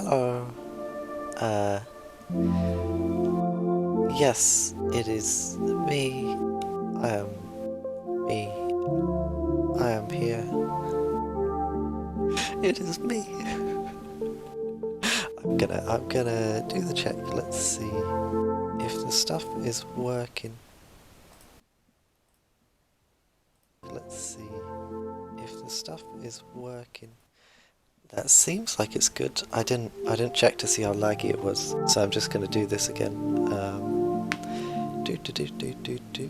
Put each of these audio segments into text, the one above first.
Hello. Uh, yes, it is me. I am me. I am here. It is me. I'm gonna do the check. Let's see if the stuff is working. Let's see if the stuff is working. That seems like it's good. I didn't check to see how laggy it was, so I'm just gonna do this again. Do do do do do do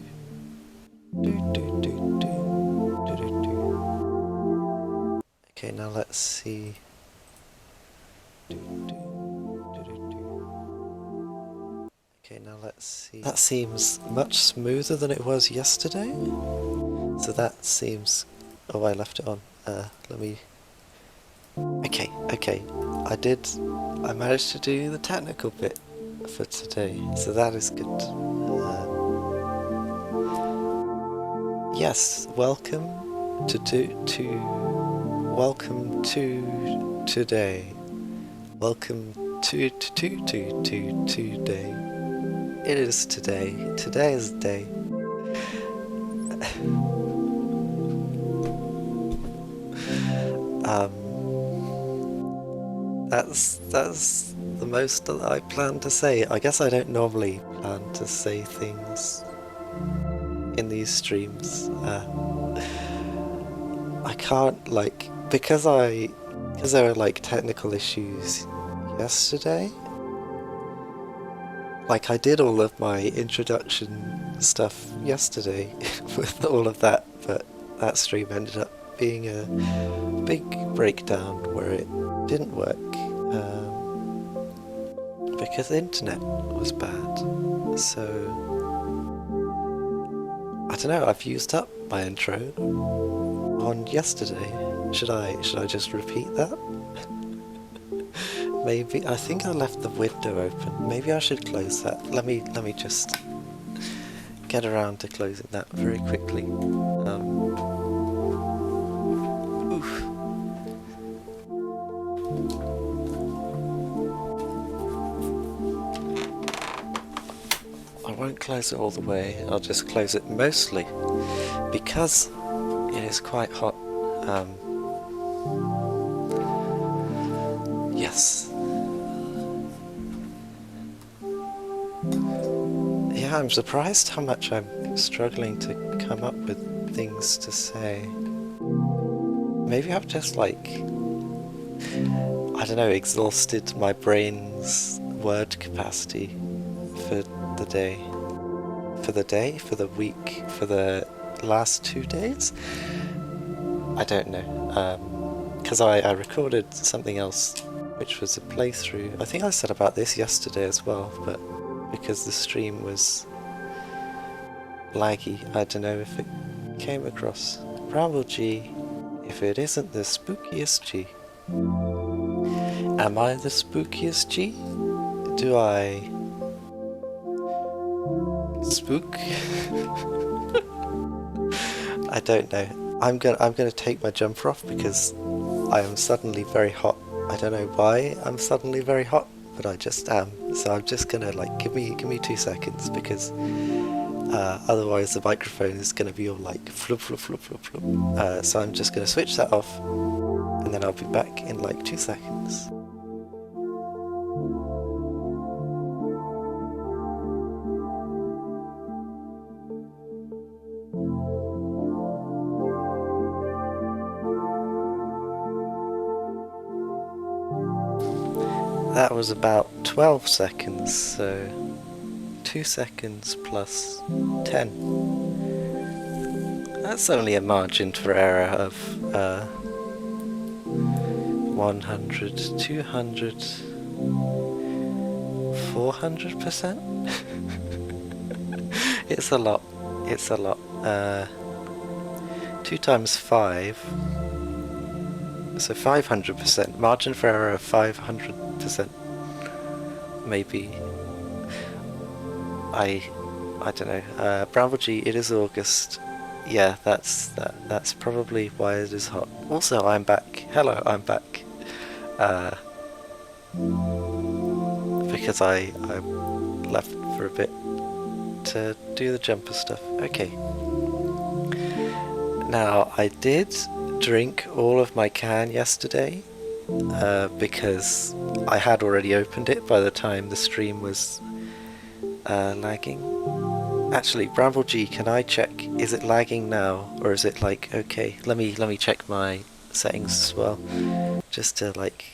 do do do do do do. Okay, now let's see. Do, do, do, do, do. Okay, now let's see. That seems much smoother than it was yesterday. So that seems. Oh, I left it on. Let me. Okay. I managed to do the technical bit for today, so that is good. Yes, welcome welcome to today. Welcome to today. It is today. Today is the day. That's the most that I plan to say. I guess I don't normally plan to say things in these streams. I can't because there were technical issues yesterday. I did all of my introduction stuff yesterday with all of that, but that stream ended up being a big breakdown where it didn't work because the internet was bad. So I don't know. I've used up my intro on yesterday. Should I just repeat that? Maybe. I think I left the window open. Maybe I should close that. Let me just get around to closing that very quickly. Oof. I won't close it all the way. I'll just close it mostly because it is quite hot. Yes. Yeah, I'm surprised how much I'm struggling to come up with things to say. Maybe I've just I don't know, exhausted my brain's word capacity for the day. For the week, for the last 2 days? I don't know. Because I recorded something else, which was a playthrough. I think I said about this yesterday as well, but because the stream was laggy, I don't know if it came across. Bramble G, if it isn't the spookiest G. Am I the spookiest G? Do I spook? I don't know. I'm gonna take my jumper off because I am suddenly very hot. I don't know why I'm suddenly very hot, but I just am. So I'm just gonna give me 2 seconds because otherwise the microphone is gonna be all flub flub flub flub flub. So I'm just gonna switch that off, and then I'll be back in 2 seconds. That was about 12 seconds, so 2 seconds plus 10. That's only a margin for error of 100, 200, 400%? It's a lot. It's a lot. 2 times 5. So 500%. Margin for error of 500%. Maybe. I don't know. Bramble G, it is August. Yeah, that's probably why it is hot. Also, I'm back. Hello, I'm back. because I left for a bit to do the jumper stuff. Okay. Now, I did drink all of my can yesterday because I had already opened it by the time the stream was lagging. Actually, Bramble G, can I check? Is it lagging now, or is it like okay? Let me check my settings as well, just to like,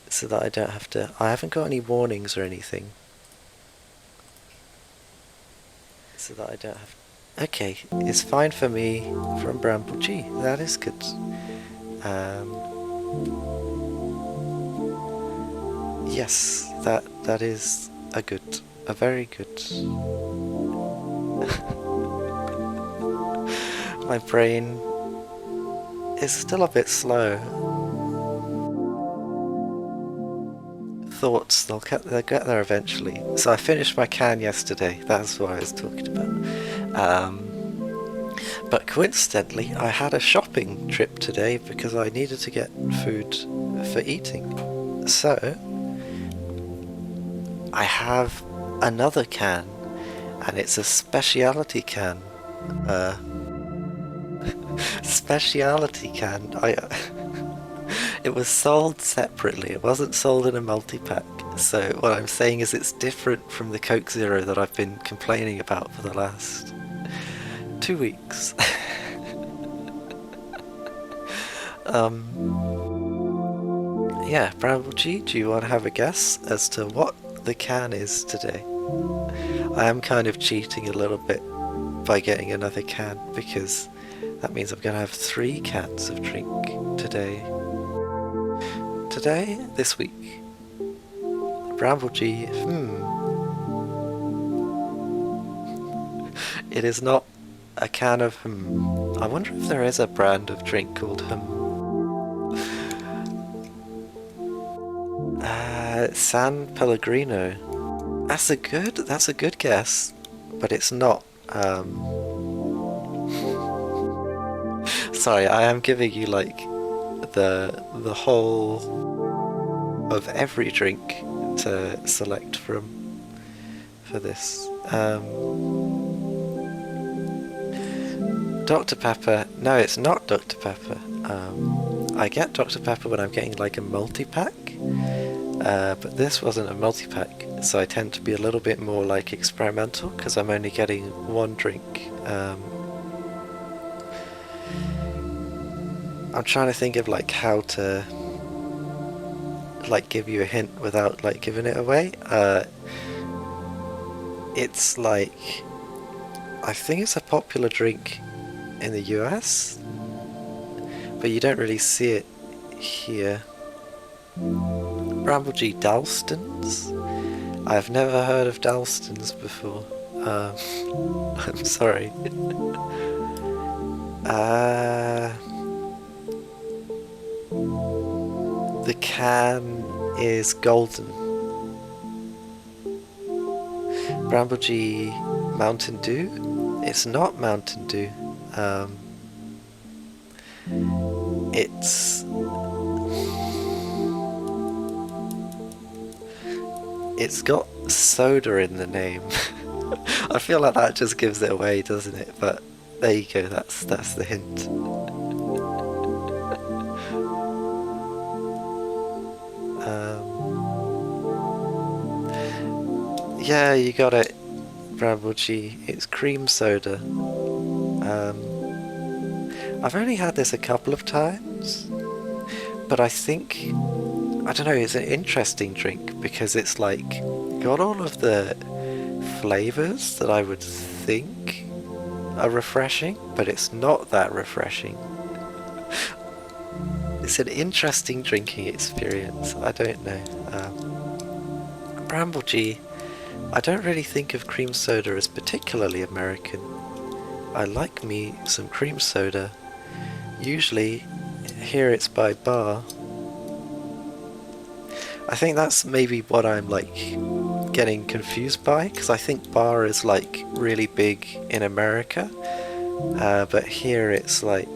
so that I don't have to. I haven't got any warnings or anything, so that I don't have. Okay, it's fine for me from Bramble G. That is good. Yes, that is a very good. My brain is still a bit slow. Thoughts, they'll get there eventually. So I finished my can yesterday. That's what I was talking about. But coincidentally, I had a shopping trip today because I needed to get food for eating. So I have another can, and it's a specialty can. Specialty can. It was sold separately. It wasn't sold in a multi-pack. So what I'm saying is it's different from the Coke Zero that I've been complaining about for the last 2 weeks. Yeah, Bramble G, do you want to have a guess as to what the can is today? I am kind of cheating a little bit by getting another can because that means I'm going to have 3 cans of drink today. Today, this week. Bramble G, It is not a can of I wonder if there is a brand of drink called San Pellegrino. That's a good guess, but it's not. Sorry, I am giving you like the whole of every drink to select from for this. Dr. Pepper. No, it's not Dr. Pepper. I get Dr. Pepper when I'm getting like a multi-pack, but this wasn't a multi-pack, so I tend to be a little bit more like experimental because I'm only getting 1 drink. I'm trying to think of like how to like give you a hint without like giving it away. It's like, I think it's a popular drink in the US, but you don't really see it here. Bramble G, Dalston's? I've never heard of Dalston's before. I'm sorry. The can is golden. Bramble G, Mountain Dew? It's not Mountain Dew. It's got soda in the name. I feel like that just gives it away, doesn't it? But there you go, that's the hint. Yeah, you got it, Bramble G. It's cream soda. I've only had this a couple of times, but I think, I don't know, it's an interesting drink because it's like got all of the flavors that I would think are refreshing, but it's not that refreshing. It's an interesting drinking experience. I don't know. Bramble G, I don't really think of cream soda as particularly American. I like me some cream soda. Usually, here it's by bar. I think that's maybe what I'm like getting confused by, because I think bar is like really big in America, but here it's like,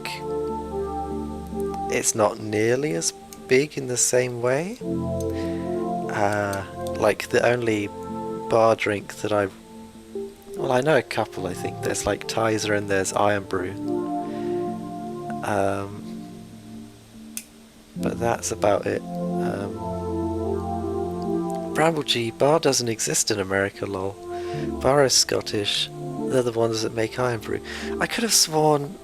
it's not nearly as big in the same way. Like the only bar drink that well, I know a couple, I think. There's like Tizer and there's Iron Brew. But that's about it. Bramble G, bar doesn't exist in America, lol. Bar is Scottish. They're the ones that make Iron Brew. I could have sworn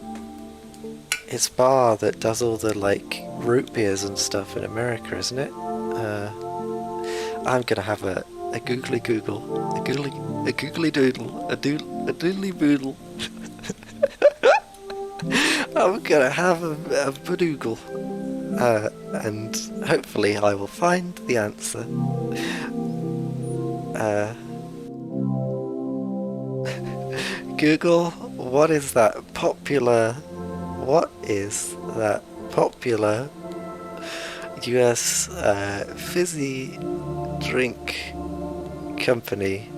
it's Bar that does all the like root beers and stuff in America, isn't it? I'm gonna have a googly google, a googly doodle, a doodly boodle. I'm gonna have a badoogle, and hopefully I will find the answer. Google, what is that popular US fizzy drink company?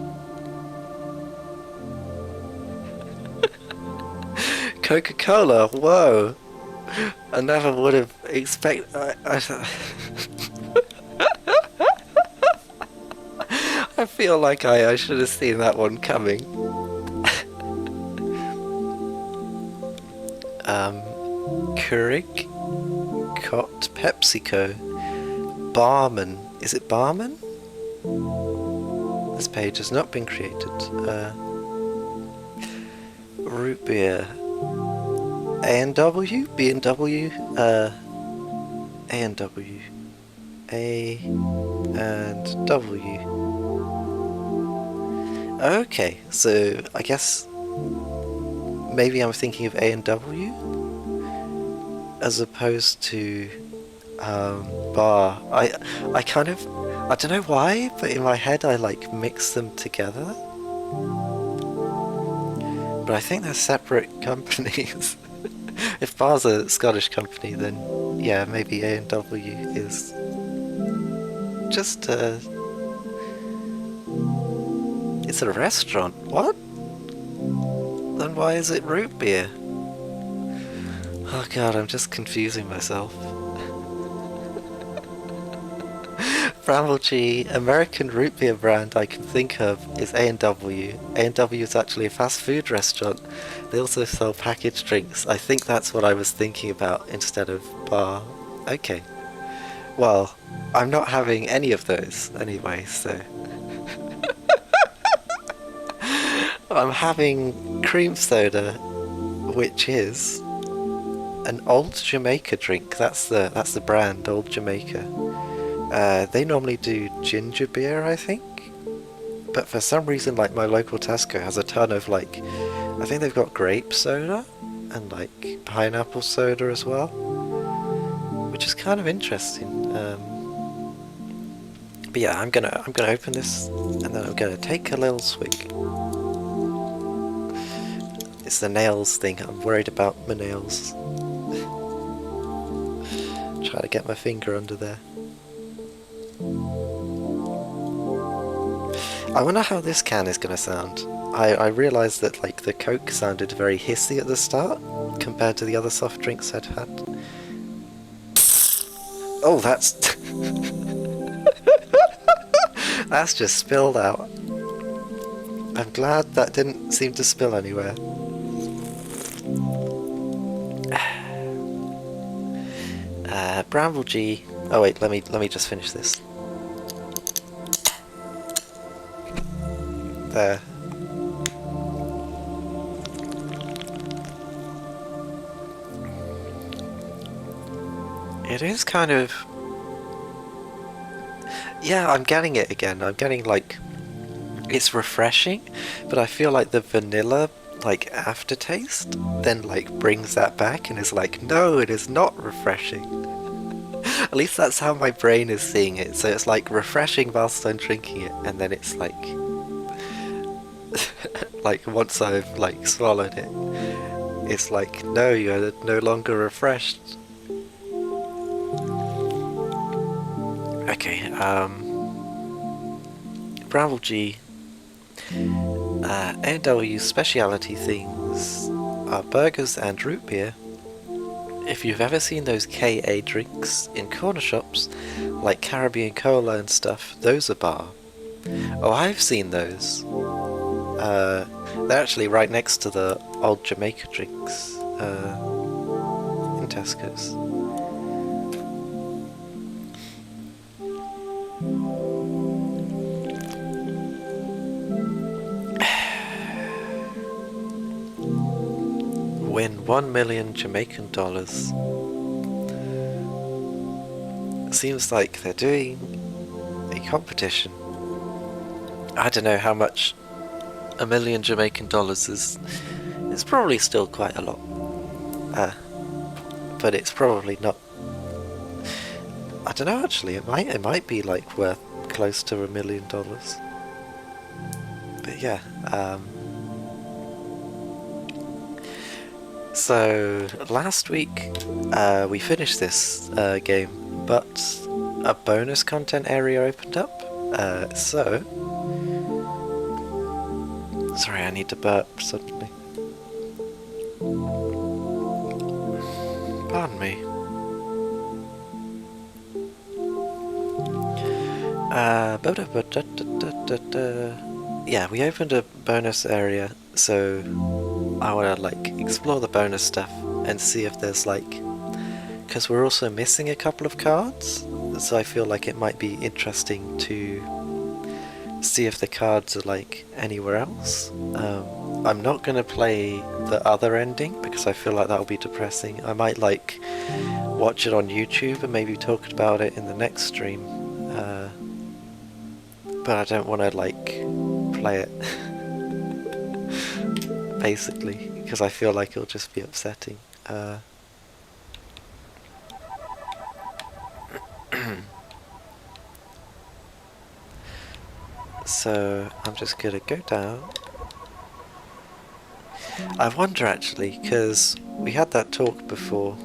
Coca-Cola, whoa! I never would have expected. I feel like I should have seen that one coming. Keurig, Cot, PepsiCo, Barman. Is it Barman? This page has not been created. Root beer. A&W? B&W? A&W. A and W. Okay, so I guess maybe I'm thinking of A&W as opposed to bar. I kind of, I don't know why, but in my head I like mix them together. But I think they're separate companies. If bar's a Scottish company, then yeah, maybe A&W is just it's a restaurant. What? Then why is it root beer? Oh god, I'm just confusing myself. Bramble G, American root beer brand I can think of is A&W. A&W is actually a fast food restaurant. They also sell packaged drinks. I think that's what I was thinking about instead of bar. Okay. Well, I'm not having any of those anyway, so... I'm having cream soda, which is an Old Jamaica drink. That's the brand, Old Jamaica. They normally do ginger beer, I think. But for some reason, like, my local Tesco has a ton of, like, I think they've got grape soda and, like, pineapple soda as well, which is kind of interesting. But yeah, I'm gonna open this and then I'm gonna take a little swig. It's the nails thing. I'm worried about my nails. Try to get my finger under there. I wonder how this can is gonna sound. I realised that like the Coke sounded very hissy at the start compared to the other soft drinks I'd had. Oh, that's that's just spilled out. I'm glad that didn't seem to spill anywhere. Bramble G. Oh wait, let me just finish this. There. It is kind of... Yeah, I'm getting it again. I'm getting like... It's refreshing, but I feel like the vanilla like aftertaste then like brings that back and is like, no, it is not refreshing. At least that's how my brain is seeing it. So it's like refreshing whilst I'm drinking it, and then it's like like once I've like swallowed it, it's like, no, you're no longer refreshed. Okay, Bramble G. A&W speciality things are burgers and root beer. if you've ever seen those KA drinks in corner shops, like Caribbean Cola and stuff, those are bar. Oh, I've seen those. They're actually right next to the old Jamaica drinks in Tesco's. Win 1 million Jamaican dollars. Seems like they're doing a competition. I don't know how much a million Jamaican dollars is. It's probably still quite a lot. But it's probably not. I don't know actually, it might be like worth close to $1 million. But yeah, so last week we finished this game, but a bonus content area opened up. So sorry, I need to burp suddenly. Pardon me. Yeah, we opened a bonus area, so I want to like explore the bonus stuff and see if there's like, because we're also missing a couple of cards, so I feel like it might be interesting to see if the cards are like anywhere else. I'm not going to play the other ending because I feel like that'll be depressing. I might like watch it on YouTube and maybe talk about it in the next stream, but I don't want to like play it basically because I feel like it'll just be upsetting. So I'm just gonna go down. I wonder actually, because we had that talk before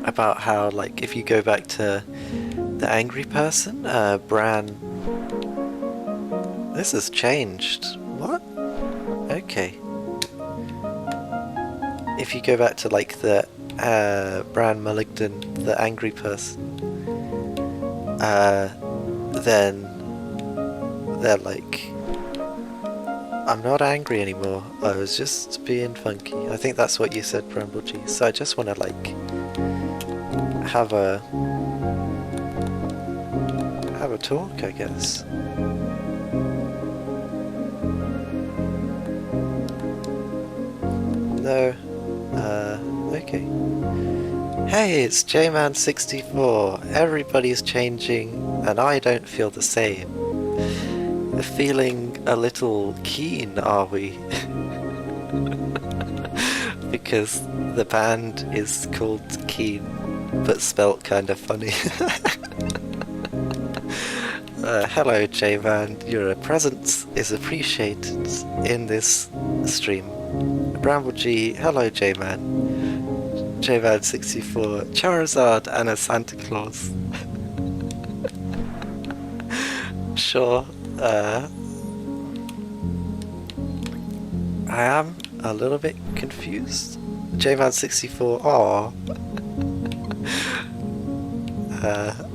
about how like if you go back to the angry person, Bran. This has changed. What? Okay. If you go back to like the Bran Mulligden, the angry person, then they're like, I'm not angry anymore, I was just being funky. I think that's what you said, Bramble G. So I just want to like have a talk, I guess. No. Okay. Hey, it's J-Man64. Everybody's changing, and I don't feel the same. Feeling a little keen, are we? Because the band is called Keen, but spelt kind of funny. Hello, J-Man. Your presence is appreciated in this stream. Bramble G, hello, J-Man. J-Man64, Charizard and a Santa Claus. Sure. I am a little bit confused. J-Man64, aww.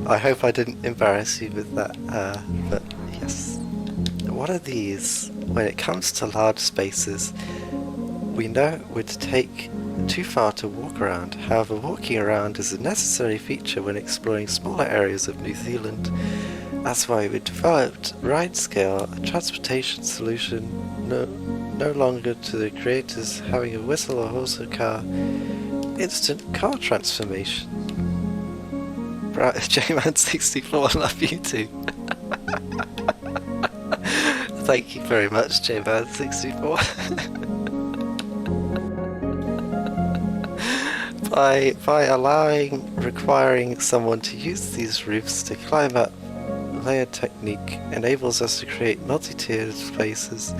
I hope I didn't embarrass you with that, but yes. What are these? When it comes to large spaces, we know it would take too far to walk around. However, walking around is a necessary feature when exploring smaller areas of New Zealand. That's why we developed Ride Scale, a transportation solution no longer to the creators having a whistle or horse or car. Instant car transformation. J-Man64, love you too. Thank you very much, J-Man64. By requiring someone to use these roofs to climb up, layer technique enables us to create multi-tiered spaces,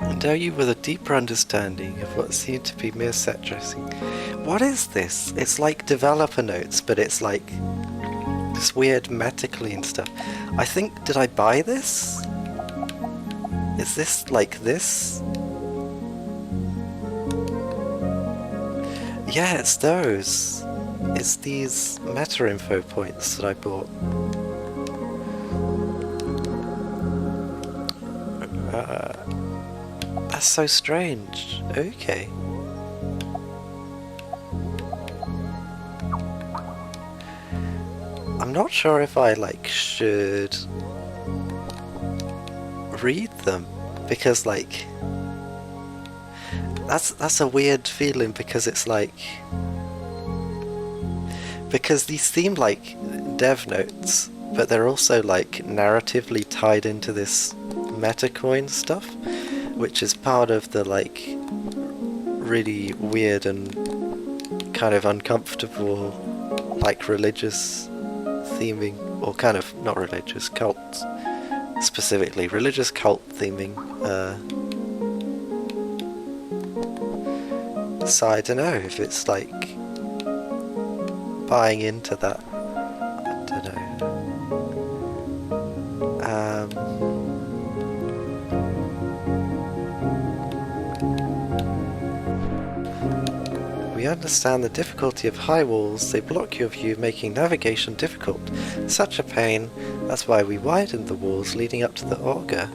endow you with a deeper understanding of what seemed to be mere set dressing. What is this? It's like developer notes, but it's like this weird meta-clean stuff. I think, did I buy this? Is this like this? Yeah, it's those. It's these meta info points that I bought. That's so strange. Okay. I'm not sure if I like should read them because like that's a weird feeling because it's like because these seem like dev notes, but they're also like narratively tied into this metacoin stuff, which is part of the like really weird and kind of uncomfortable like religious theming, or kind of not religious, cult, specifically religious cult theming so I don't know if it's like buying into that. I don't know. We understand the difficulty of high walls. They block your view, making navigation difficult. Such a pain. That's why we widened the walls leading up to the auger,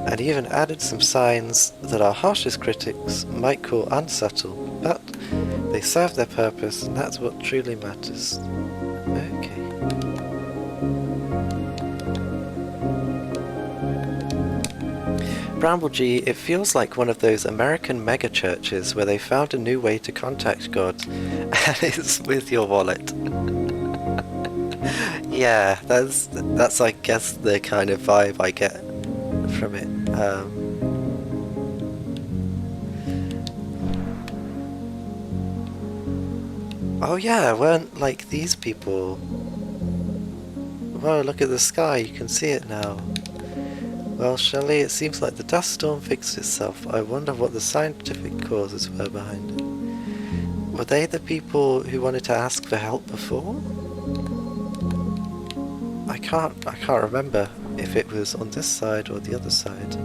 and even added some signs that our harshest critics might call unsubtle, but they serve their purpose, and that's what truly matters. Okay. Bramble-G, it feels like one of those American mega-churches where they found a new way to contact God, and it's with your wallet. Yeah, that's I guess the kind of vibe I get from it. Oh yeah, weren't like these people... Whoa, look at the sky, you can see it now. Well, Shelley, it seems like the dust storm fixed itself. I wonder what the scientific causes were behind it. Were they the people who wanted to ask for help before? I can't remember if it was on this side or the other side.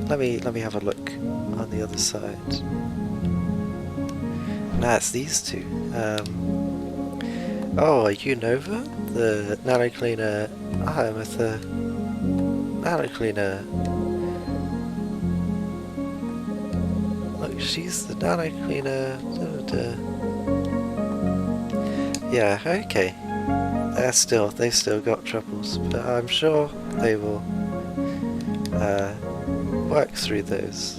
Let me have a look on the other side. Nah, it's these two. Oh, are you Nova? The nano cleaner. I'm with the nano cleaner. Look, she's the nano cleaner. Yeah, okay. They've still got troubles, but I'm sure they will work through those.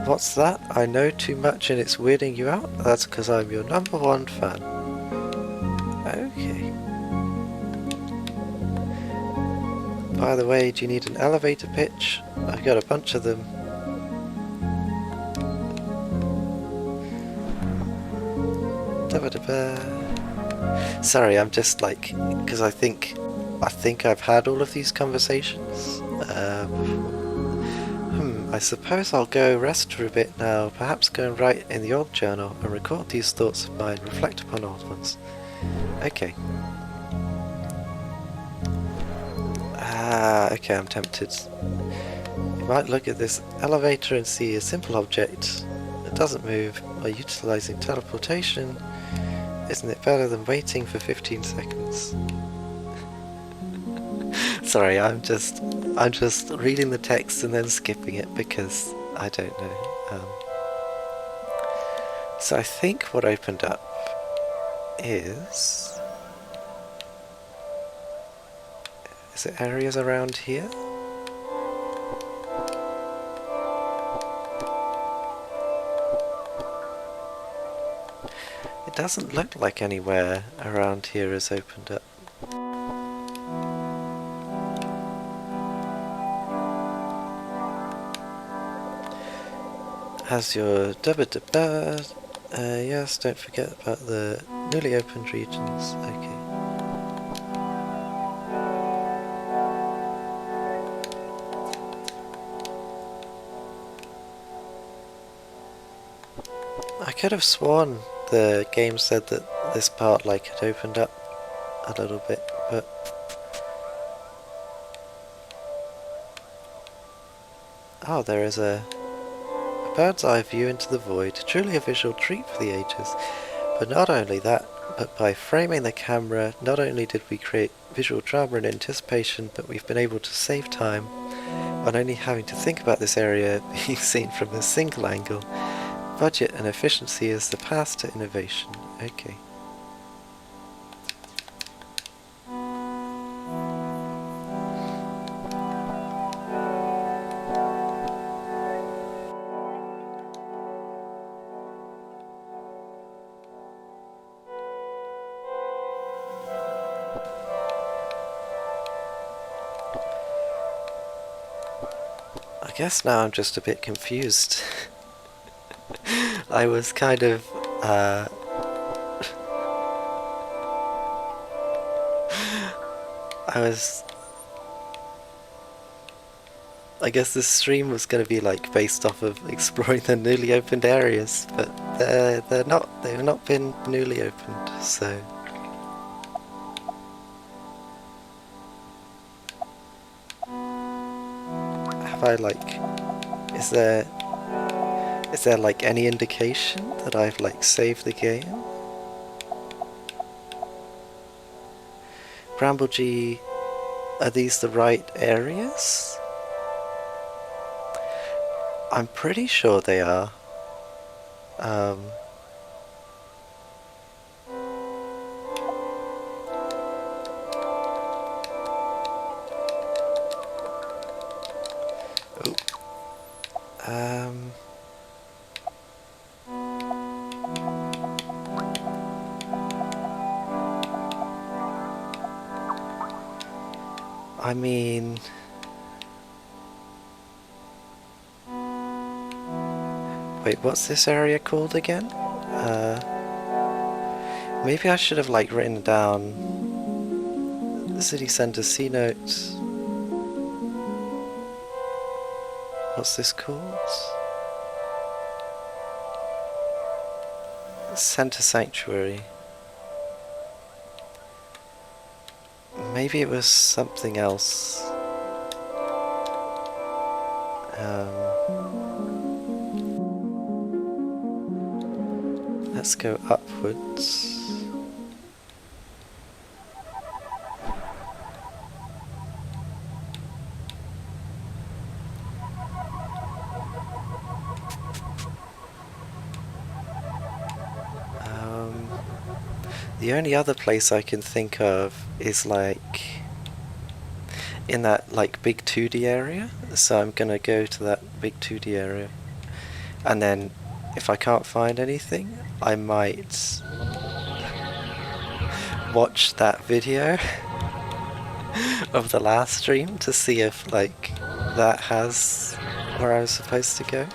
What's that? I know too much and it's weirding you out? That's because I'm your #1 fan. Okay. By the way, do you need an elevator pitch? I've got a bunch of them. Sorry, I'm just like, because I think I've had all of these conversations. I suppose I'll go rest for a bit now, perhaps go and write in the old journal and record these thoughts of mine, reflect upon old ones. Okay. Okay, I'm tempted. You might look at this elevator and see a simple object that doesn't move by utilizing teleportation. Isn't it better than waiting for 15 seconds? Sorry, I'm just reading the text and then skipping it because I don't know. So I think what opened up is it areas around here? It doesn't look like anywhere around here has opened up. As your yes, don't forget about the newly opened regions. Okay. I could have sworn the game said that this part like had opened up a little bit, but Oh, there is a bird's eye view into the void, truly a visual treat for the ages. But not only that, but by framing the camera, not only did we create visual drama and anticipation, but we've been able to save time on only having to think about this area being seen from a single angle. Budget and efficiency is the path to innovation. Okay. I guess now I'm just a bit confused. I was kind of, I guess this stream was going to be like based off of exploring the newly opened areas, but they've not been newly opened, so. Have I like, is there like any indication that I've like saved the game? Bramble G, are these the right areas? I'm pretty sure they are. I mean, wait, what's this area called again? Maybe I should have like written down the city centre C notes. What's this called? Centre Sanctuary. Maybe it was something else. Let's go upwards. The only other place I can think of is like in that like big 2D area, so I'm gonna go to that big 2D area, and then if I can't find anything, I might watch that video of the last stream to see if like that has where I was supposed to go.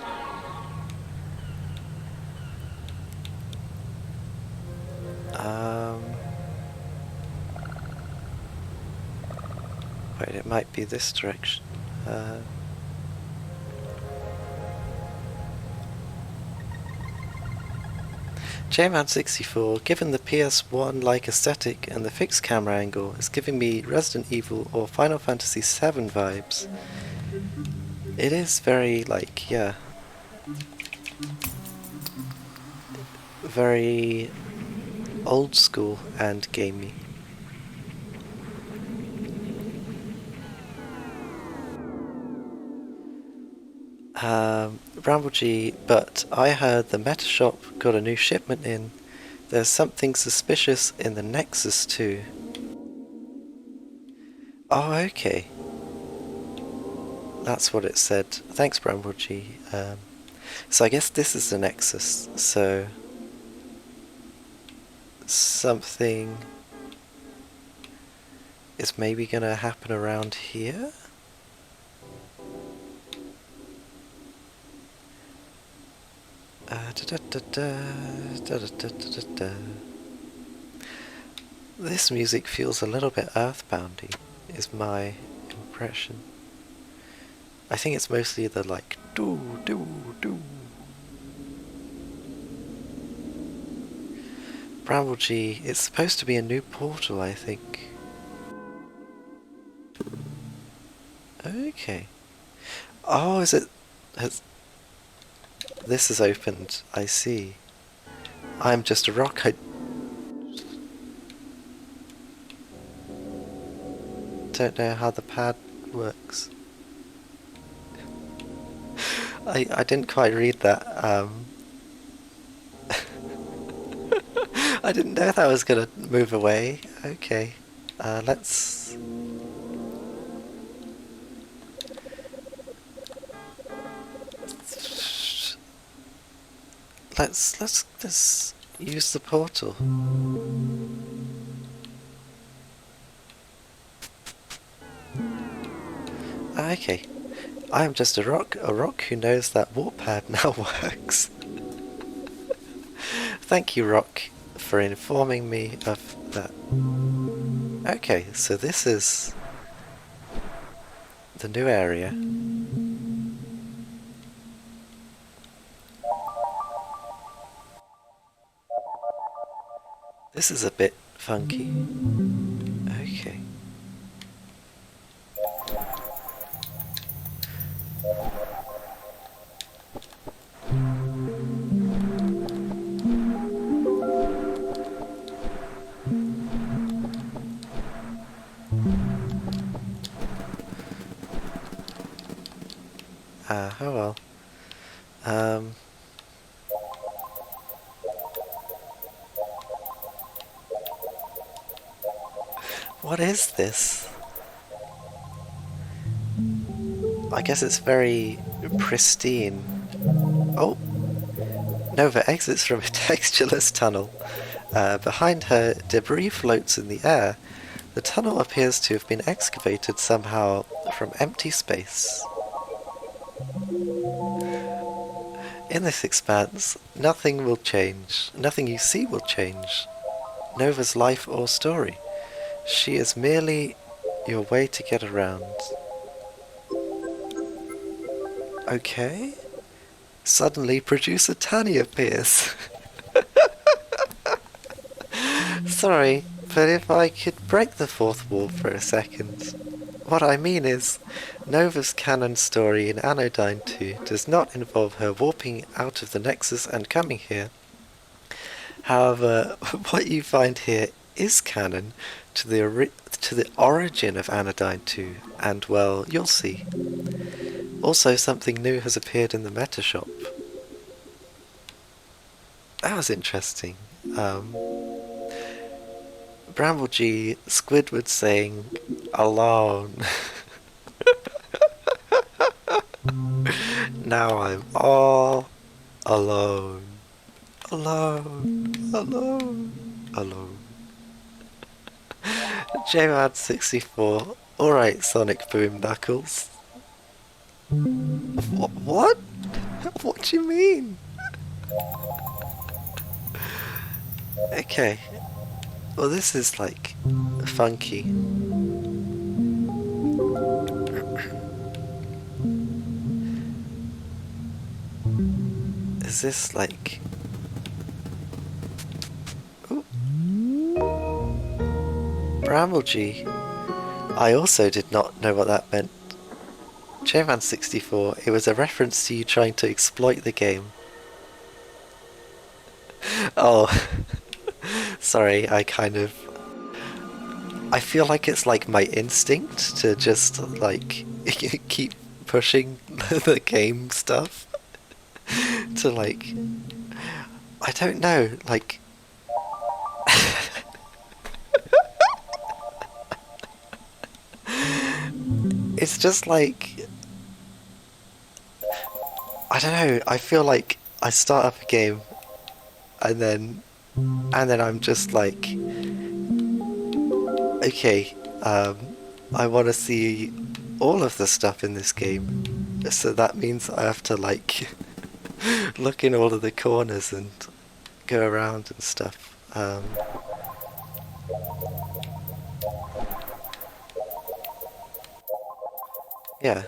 Wait, it might be this direction. JMan64, given the PS1-like aesthetic and the fixed camera angle, is giving me Resident Evil or Final Fantasy VII vibes. It is very, like, yeah, very old school and gamey. Bramble G, but I heard the Meta Shop got a new shipment in. There's something suspicious in the Nexus too. Oh, okay. That's what it said. Thanks, Bramble G. So I guess this is the Nexus, so something is maybe gonna happen around here? This music feels a little bit earthboundy, is my impression. I think it's mostly the like doo doo doo. Bramble G, it's supposed to be a new portal, I think. Okay. Oh, is it Has this has opened, I see. I'm just a rock, I don't know how the pad works. I didn't quite read that. I didn't know that was gonna move away. Okay. Let's... Let's use the portal. Okay. I am just a rock who knows that warp pad now works. Thank you, Rock, for informing me of that. Okay, so this is the new area. This is a bit funky. Okay. Oh well. What is this? I guess it's very pristine. Oh! Nova exits from a textureless tunnel. Behind her, debris floats in the air. The tunnel appears to have been excavated somehow from empty space. In this expanse, nothing will change. Nothing you see will change. Nova's life or story. She is merely your way to get around. Okay. Suddenly, producer Tanny appears. Sorry, but if I could break the fourth wall for a second. What I mean is, Nova's canon story in Anodyne 2 does not involve her warping out of the Nexus and coming here. However, what you find here is canon to the origin of Anodyne 2, and well, you'll see. Also, something new has appeared in the meta shop. That was interesting. Bramble G, Squidward saying, alone. Now I'm all alone. Alone. Alone. Alone. JMad64, alright Sonic Boom Knuckles. What? What do you mean? Okay. Well, this is like funky. Is this like... Ooh. Bramble G. I also did not know what that meant. JMan64, it was a reference to you trying to exploit the game. Oh, sorry, I feel like it's like my instinct to just like keep pushing the game stuff to like, I don't know, like it's just like, I don't know, I feel like I start up a game and then I'm just like, okay, I want to see all of the stuff in this game, so that means I have to like look in all of the corners and go around and stuff. Yeah.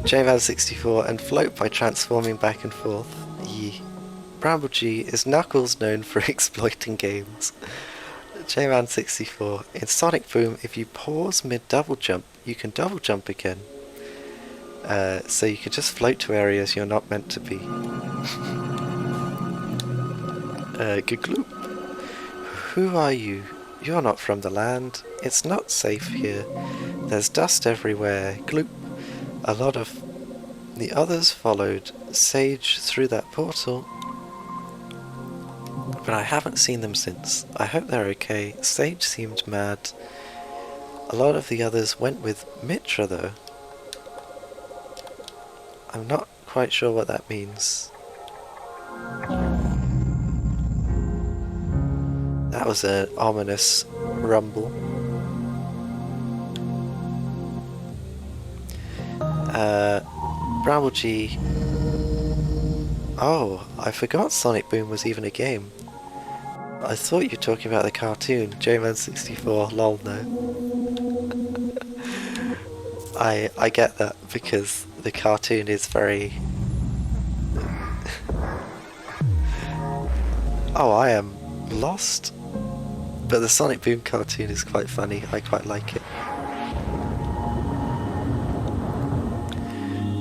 JVAD64 and float by transforming back and forth. Yee. Bramble G is Knuckles known for exploiting games. J-Man64. In Sonic Boom, if you pause mid-double jump, you can double jump again. So you can just float to areas you're not meant to be. Gagloop. Who are you? You're not from the land. It's not safe here. There's dust everywhere. Gloop. A lot of the others followed Sage through that portal, but I haven't seen them since. I hope they're okay. Sage seemed mad. A lot of the others went with Mitra though. I'm not quite sure what that means. That was an ominous rumble. Bramble G. Oh, I forgot Sonic Boom was even a game. I thought you were talking about the cartoon, J-Man64, lol no. I get that because the cartoon is very... Oh, I am lost. But the Sonic Boom cartoon is quite funny, I quite like it.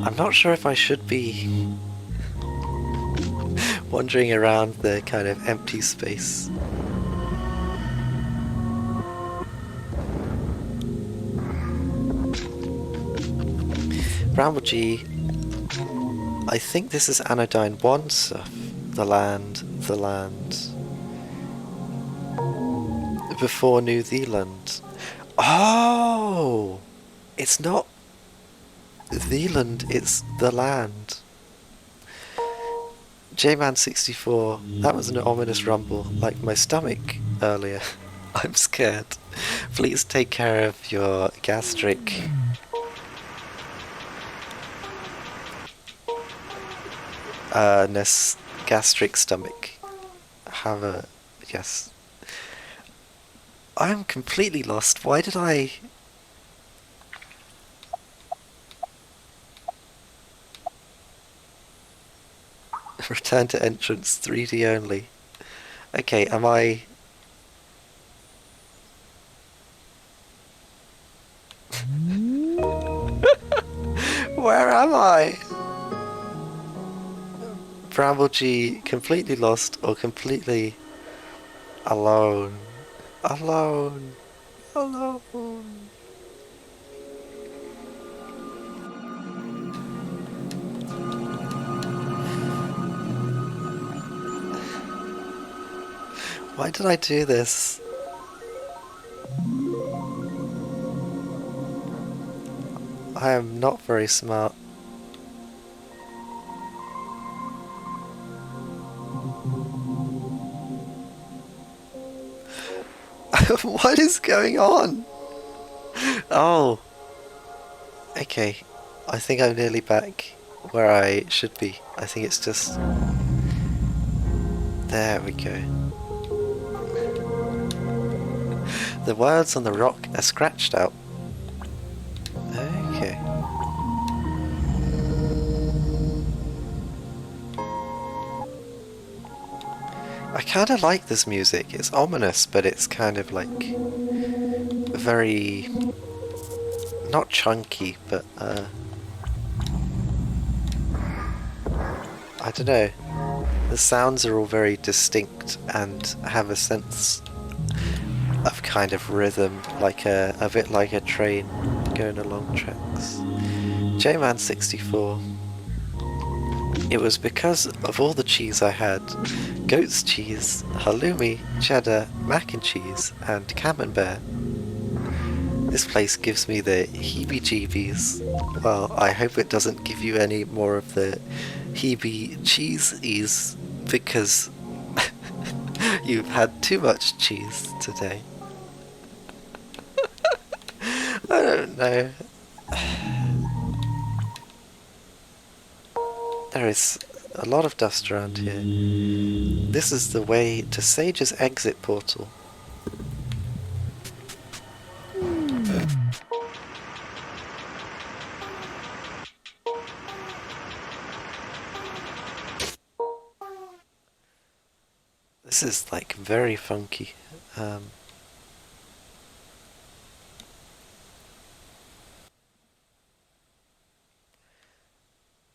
I'm not sure if I should be wandering around the kind of empty space. Bramble G, I think this is Anodyne 1 stuff. The land. Before New Zealand. Oh! It's not Zealand, it's the land. J-Man64, that was an ominous rumble, like my stomach earlier. I'm scared. Please take care of your gastric... gastric stomach. Have a... yes. I'm completely lost. Why did I... Return to entrance, 3D only. Okay, am I... Where am I? Bramble G, completely lost or completely alone. Alone. Why did I do this? I am not very smart. What is going on? Oh. Okay. I think I'm nearly back where I should be. I think it's just... There we go. The words on the rock are scratched out. Okay. I kind of like this music. It's ominous, but it's kind of like very... not chunky, but I don't know. The sounds are all very distinct and have a sense of kind of rhythm, like a bit like a train going along tracks. J-Man64. It was because of all the cheese I had. Goat's cheese, halloumi, cheddar, mac and cheese, and camembert. This place gives me the heebie-jeebies. Well, I hope it doesn't give you any more of the heebie-cheesies, because you've had too much cheese today. I don't know. There is a lot of dust around here. This is the way to Sage's exit portal. This is like very funky.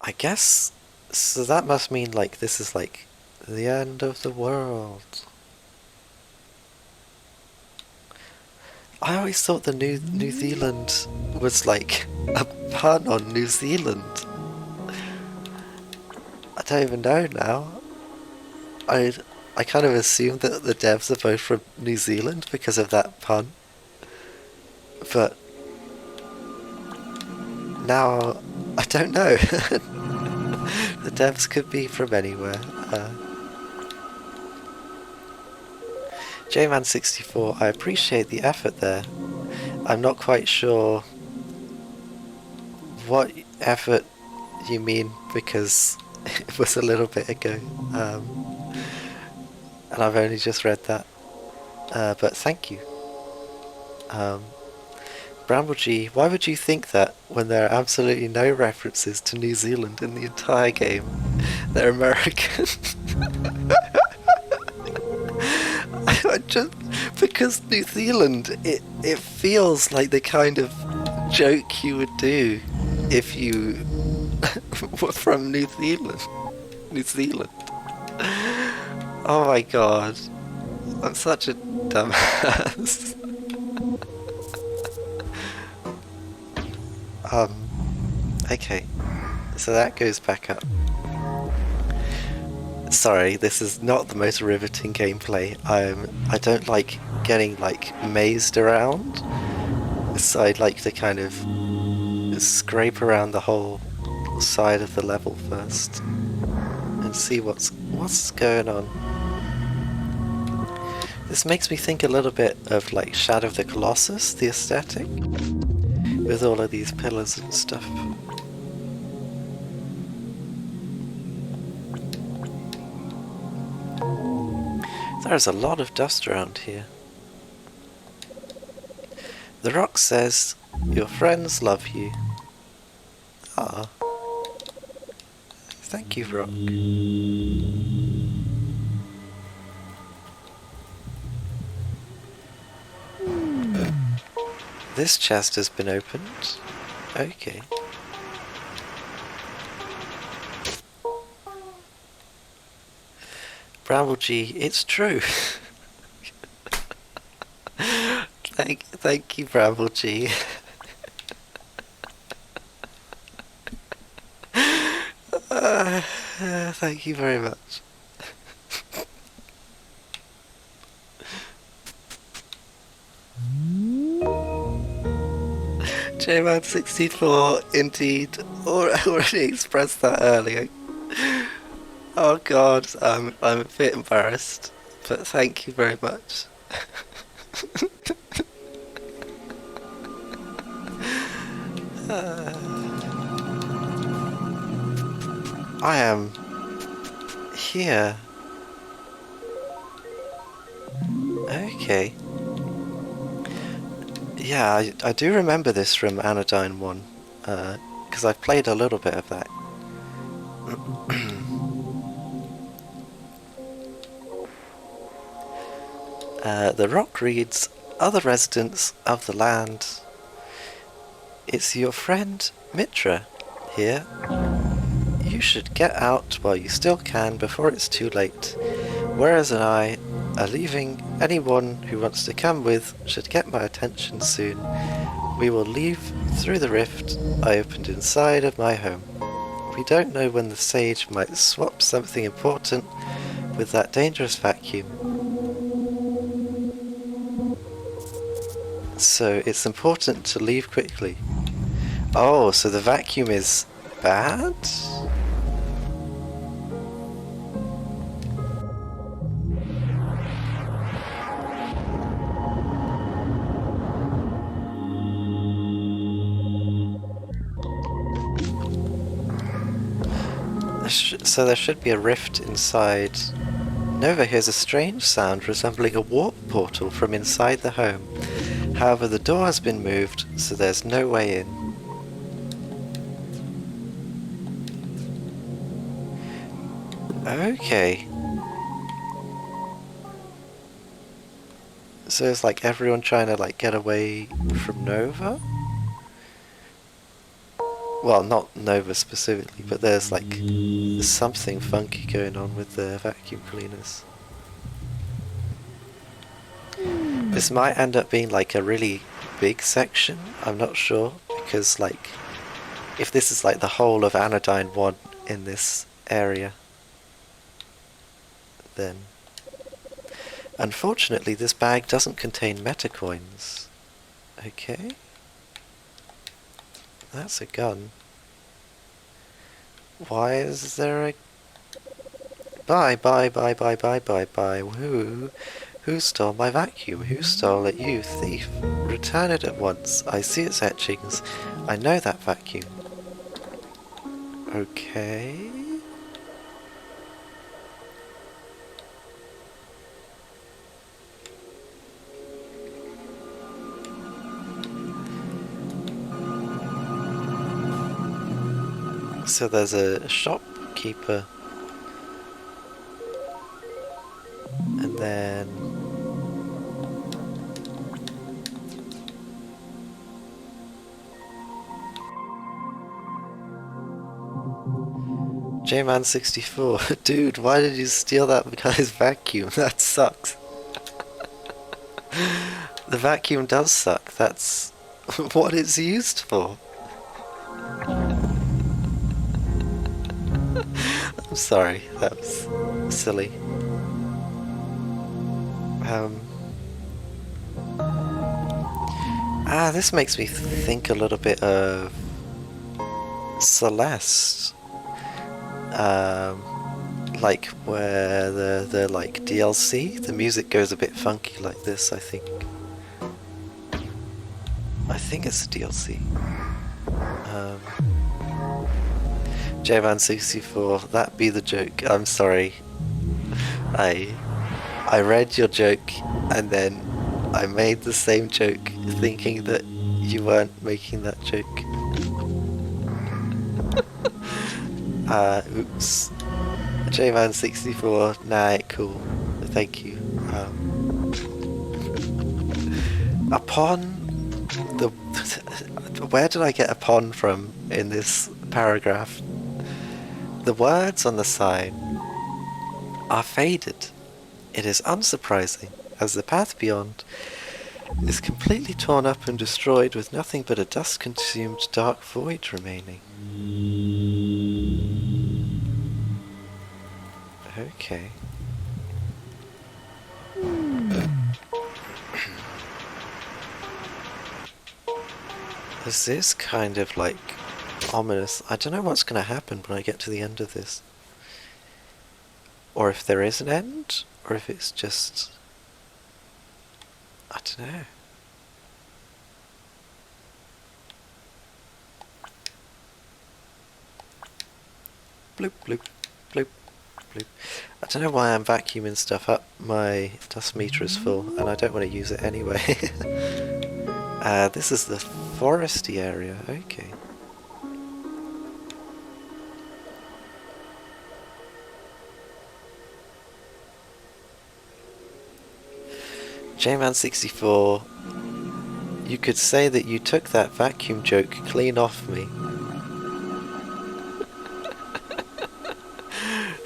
I guess, so that must mean like this is like the end of the world. I always thought the New Zealand was like a pun on New Zealand. I don't even know now. I I kind of assumed that the devs are both from New Zealand because of that pun, but now I don't know. The devs could be from anywhere. J-Man64, I appreciate the effort there. I'm not quite sure what effort you mean because it was a little bit ago, and I've only just read that. But thank you. Um, Bramble G, why would you think that when there are absolutely no references to New Zealand in the entire game? They're American. Just because New Zealand, it feels like the kind of joke you would do if you were from New Zealand. New Zealand. Oh my god. I'm such a dumbass. Okay. So that goes back up. Sorry, this is not the most riveting gameplay. I don't like getting like mazed around. So I'd like to kind of scrape around the whole side of the level first and see what's going on. This makes me think a little bit of like Shadow of the Colossus, the aesthetic, with all of these pillars and stuff. There's a lot of dust around here. The rock says, your friends love you. Ah. Thank you, rock. This chest has been opened. Okay. Bramble G, it's true. Thank you, Bramble G. Thank you very much. J-Man64 indeed already expressed that earlier. Oh god, I'm a bit embarrassed, but thank you very much. I am here. Okay. Yeah, I do remember this from Anodyne 1, because I've played a little bit of that. The rock reads, other residents of the land, it's your friend Mitra here. You should get out while you still can before it's too late. Whereas and I are leaving. Anyone who wants to come with should get my attention soon. We will leave through the rift I opened inside of my home. We don't know when the sage might swap something important with that dangerous vacuum. So it's important to leave quickly. Oh, so the vacuum is bad? So there should be a rift inside. Nova hears a strange sound resembling a warp portal from inside the home. However, the door has been moved, so there's no way in. Okay. So it's like everyone trying to like get away from Nova? Well, not Nova specifically, but there's something funky going on with the vacuum cleaners. This might end up being like a really big section, I'm not sure, because if this is like the whole of Anodyne 1 in this area, then unfortunately this bag doesn't contain metacoins. Okay. That's a gun. Why is there a... Bye, bye, bye, bye, bye, bye, bye. Who stole my vacuum? Who stole it? You thief. Return it at once. I see its etchings. I know that vacuum. Okay. So there's a shopkeeper. And then... J-Man64. Dude, why did you steal that guy's vacuum? That sucks. The vacuum does suck. That's what it's used for. I'm sorry, that was silly. This makes me think a little bit of Celeste. Like where the like DLC, the music goes a bit funky like this, I think. I think it's a DLC. J-Man64, that be the joke. I'm sorry. I read your joke and then I made the same joke thinking that you weren't making that joke. Oops. J-Man64, nah, cool. Thank you. Upon the... Where did I get upon from in this paragraph? The words on the sign are faded. It is unsurprising, as the path beyond is completely torn up and destroyed with nothing but a dust-consumed dark void remaining. Okay. This is kind of like ominous. I don't know what's going to happen when I get to the end of this. Or if there is an end, or if it's just... I don't know. Bloop, bloop, bloop, bloop. I don't know why I'm vacuuming stuff up. My dust meter is full, and I don't want to use it anyway. This is the foresty area. Okay. J-Man64, you could say that you took that vacuum joke clean off me.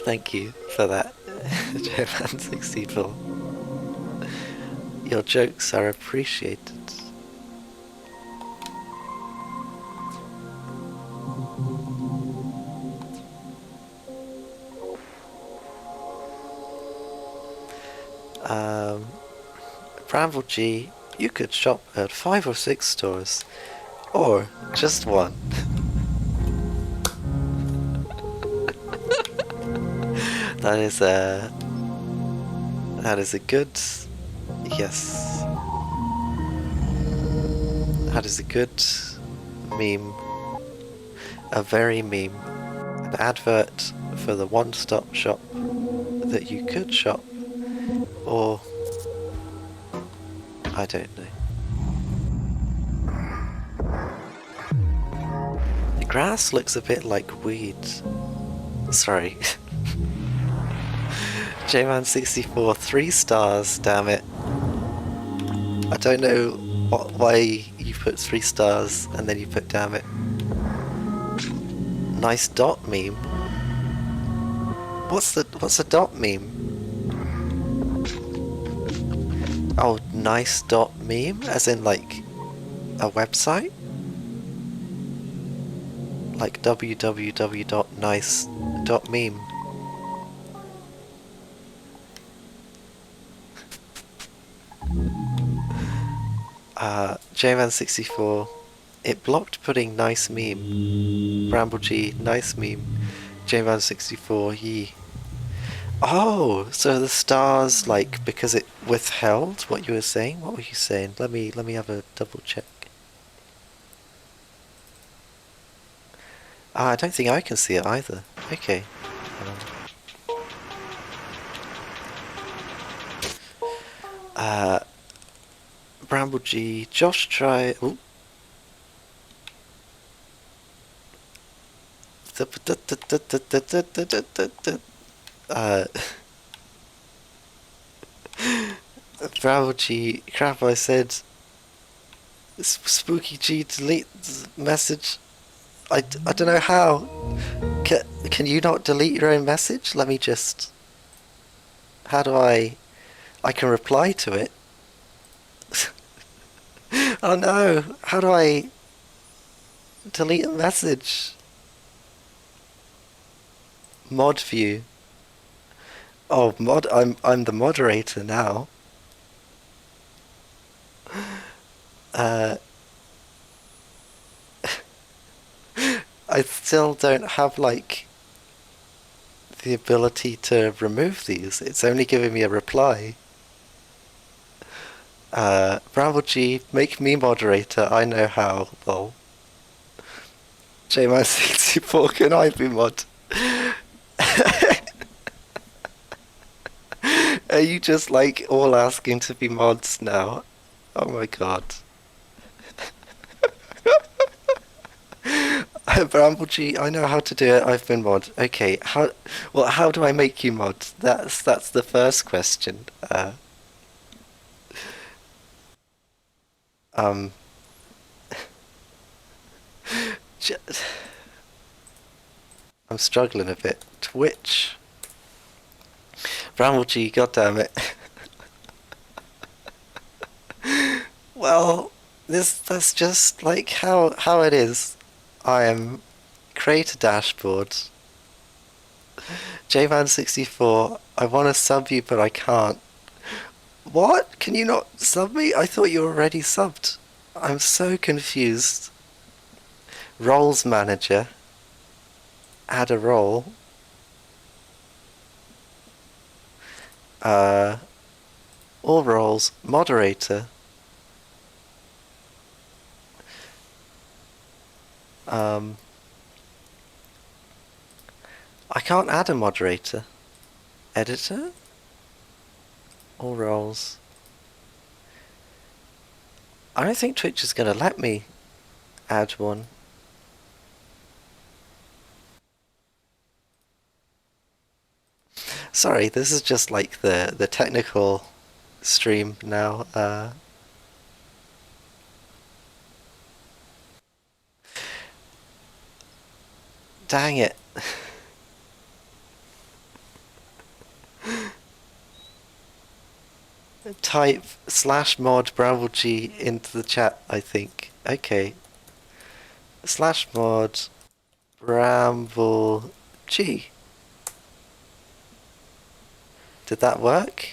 Thank you for that, J-Man64. Your jokes are appreciated. Bramble G, you could shop at 5 or 6 stores, or just one. That is a good, yes. That is a good meme. A very meme. An advert for the one-stop shop that you could shop, or I don't know. The grass looks a bit like weed. Sorry. J-Man64, 3 stars, damn it. I don't know why you put 3 stars and then you put damn it. Nice dot meme. What's a dot meme? Oh, nice dot meme? As in like a website? Like www.nice.meme. JMan64. It blocked putting nice meme. Bramble G, nice meme. JMan64, yee. Oh, so the stars, like, because it withheld what you were saying? What were you saying? Let me have a double check. Ah, I don't think I can see it either. Okay. Uh, Bramble G, Josh try. Ooh. Uh, Bramble G, crap! I said Spooky G delete message. I don't know how. Can you not delete your own message? Let me just. How do I? I can reply to it. Oh no! How do I delete a message? Mod view. Oh, mod. I'm the moderator now. Uh, I still don't have like the ability to remove these. It's only giving me a reply. Bramble G, make me moderator. I know how. Lol. JMan64, can I be mod? Are you just like all asking to be mods now? Oh my god. Bramble G, I know how to do it. I've been mod. Okay, how do I make you mod? That's the first question. Um, j I'm struggling a bit. Twitch. Bramble G, goddammit. Well, that's just like how it is. I am create a dashboard. JMan64, I want to sub you but I can't. What? Can you not sub me? I thought you were already subbed. I'm so confused. Roles manager. Add a role. All roles. Moderator. I can't add a moderator. Editor? All roles. I don't think Twitch is going to let me add one. Sorry, this is just like the technical stream now. Dang it. Type /mod Bramble G into the chat, I think. Okay. /mod Bramble G. Did that work?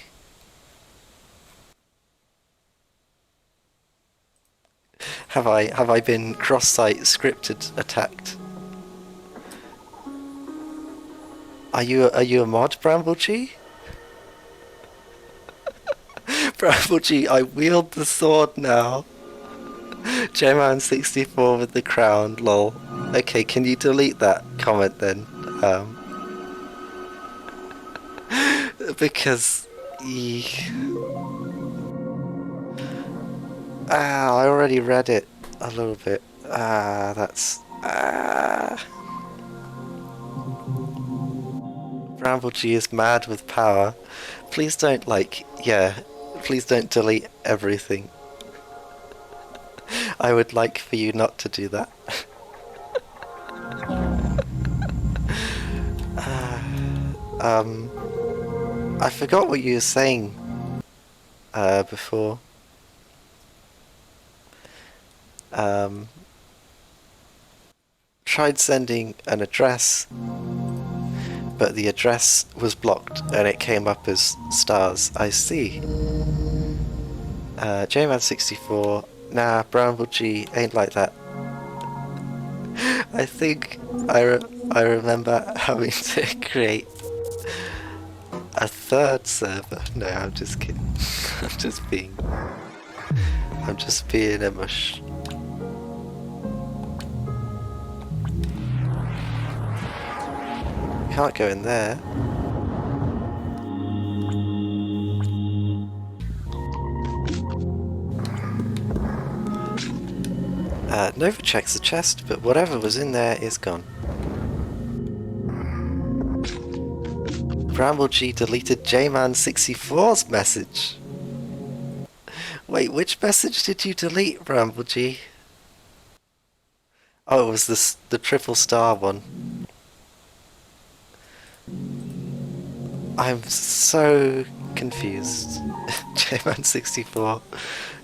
Have I been cross-site scripted attacked? Are you a mod, Bramble G? Bramble G, I wield the sword now. JMan64 with the crown, lol. Okay, can you delete that comment then? Because... I already read it a little bit. That's... Bramble G is mad with power. Please don't, like, yeah, please don't delete everything. I would like for you not to do that. I forgot what you were saying before. Um, Tried sending an address, but the address was blocked and it came up as stars. I see. JMan64. Nah, Bramble G ain't like that. I think I remember having to create a third server. No, I'm just kidding. I'm just being a mush. Can't go in there. Nova checks the chest, but whatever was in there is gone. Bramble G deleted JMan64's message. Wait, which message did you delete, Bramble G? Oh, it was the triple star one. I'm so confused. JMan64,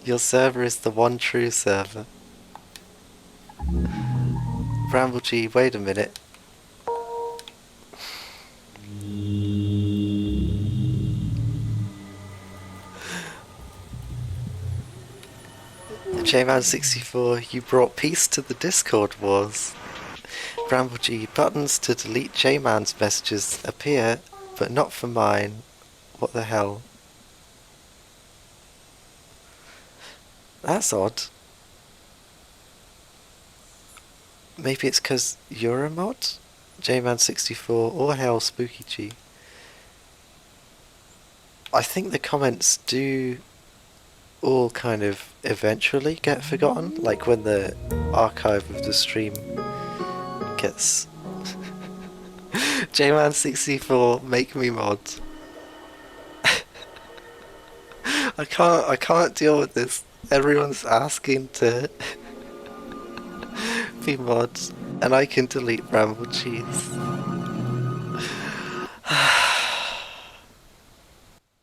your server is the one true server. Bramble G, wait a minute. JMan64, you brought peace to the Discord wars. Bramble G, buttons to delete J-Man's messages appear, but not for mine. What the hell? That's odd. Maybe it's because you're a mod? J-Man64 or hell Spooky G. I think the comments do all kind of eventually get forgotten, like when the archive of the stream gets... J-Man64, make me mod. I can't deal with this. Everyone's asking to be mods, and I can delete Bramble Cheese.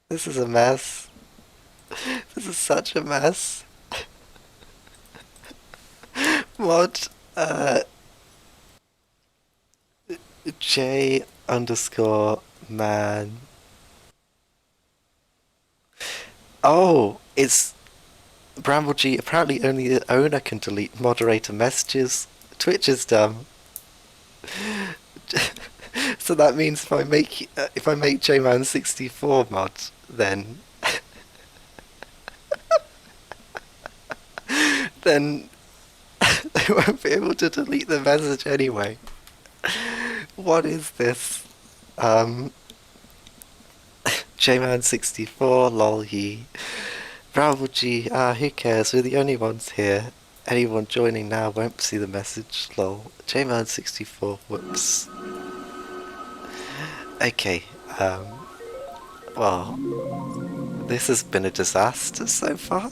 This is a mess. This is such a mess. Mod, J underscore man. Oh, it's Bramble G. Apparently only the owner can delete moderator messages. Twitch is dumb. So that means if I make JMan64 mod, then then they won't be able to delete the message anyway. What is this? JMan64, lol ye. Bramble G, who cares? We're the only ones here. Anyone joining now won't see the message, lol. JMan64, whoops. Okay, well, this has been a disaster so far.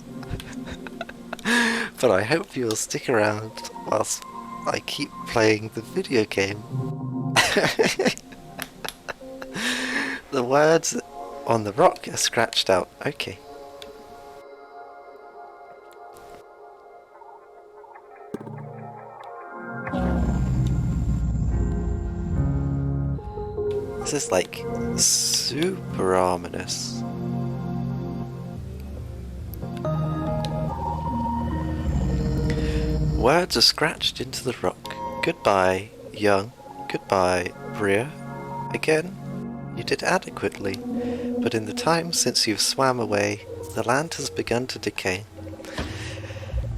But I hope you'll stick around whilst I keep playing the video game. The words on the rock are scratched out. Okay. This is like super ominous. Words are scratched into the rock. Goodbye, young. Goodbye, Bria. Again, you did adequately, but in the time since you've swam away, the land has begun to decay.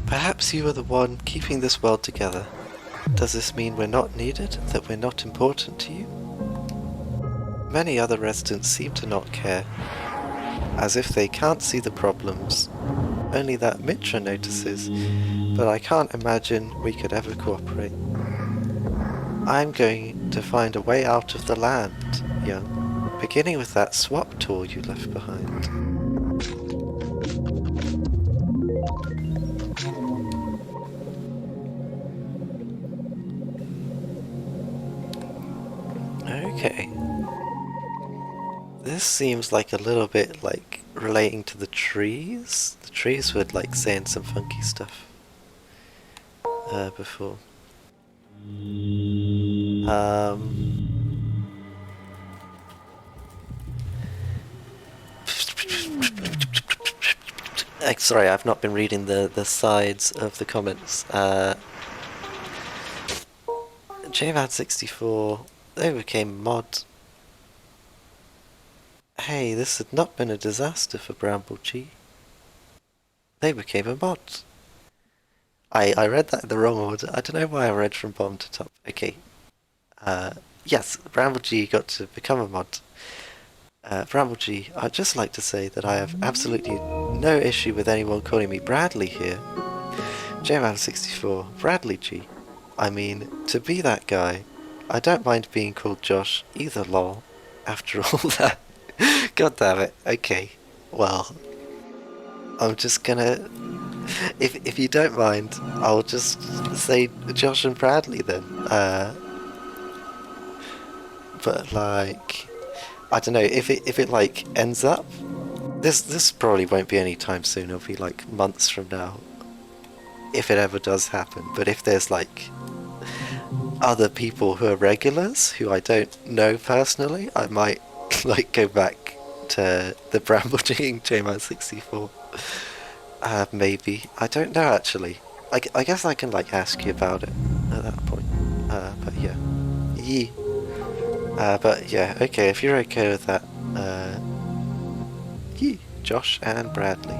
Perhaps you are the one keeping this world together. Does this mean we're not needed, that we're not important to you? Many other residents seem to not care, as if they can't see the problems. Only that Mitra notices, but I can't imagine we could ever cooperate. I'm going to find a way out of the land, young, beginning with that swap tour you left behind. Okay. This seems like a little bit like relating to the trees. The trees were like saying some funky stuff before. Sorry, I've not been reading the sides of the comments. JVAD64, they became mod. Hey, this had not been a disaster for Bramble G. They became a mod. I read that in the wrong order. I don't know why I read from bottom to top. Okay. Yes, Bramble G got to become a mod. Bramble G, I'd just like to say that I have absolutely no issue with anyone calling me Bradley here. JMan64, Bradley G. I mean, to be that guy, I don't mind being called Josh either, lol. After all that. God damn it. Okay. Well, I'm just gonna... If you don't mind, I'll just say Josh and Bradley then. But like... I don't know, if it like ends up... This probably won't be any time soon, it'll be like months from now. If it ever does happen. But if there's like other people who are regulars who I don't know personally, I might like go back to the Bramblejing JMan64. Maybe. I don't know actually. I guess I can like ask you about it at that point. But yeah. Yee. But yeah, okay, if you're okay with that, yee, Josh and Bradley.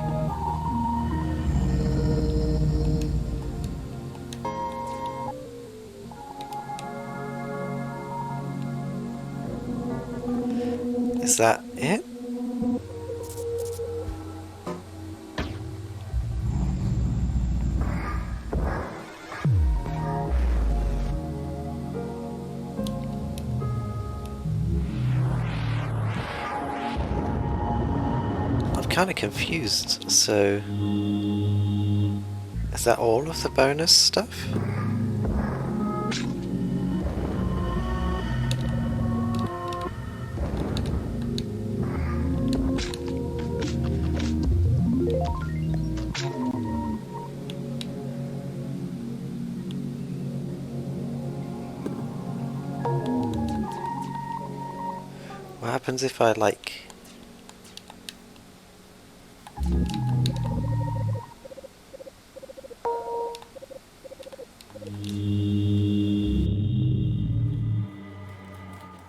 Is that it? I'm kind of confused, so... Is that all of the bonus stuff? What happens if I like...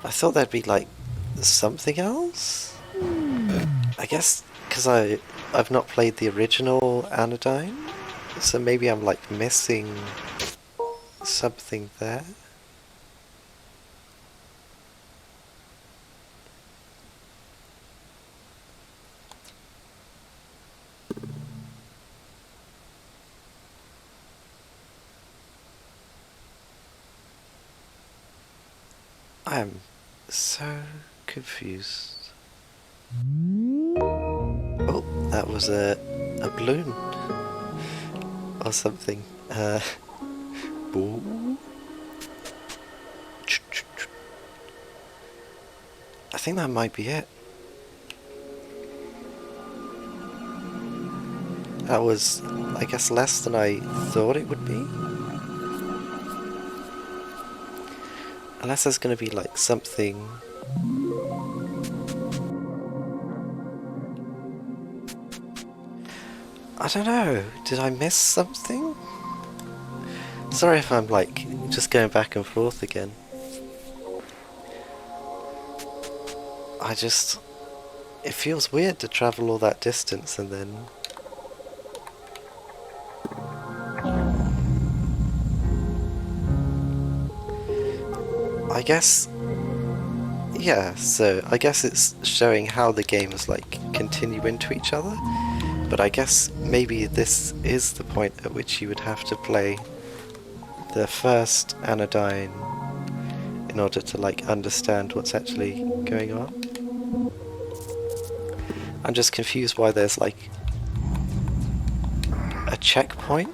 I thought there'd be like something else? I guess because I've not played the original Anodyne, so maybe I'm like missing something there. I'm so confused. Oh, that was a balloon or something. Boo. I think that might be it. That was, I guess, less than I thought it would be. Unless there's going to be like something... I don't know, did I miss something? Sorry if I'm like just going back and forth again. It feels weird to travel all that distance and then... I guess... Yeah, so I guess it's showing how the games like continue into each other, but I guess maybe this is the point at which you would have to play the first Anodyne in order to like understand what's actually going on. I'm just confused why there's like a checkpoint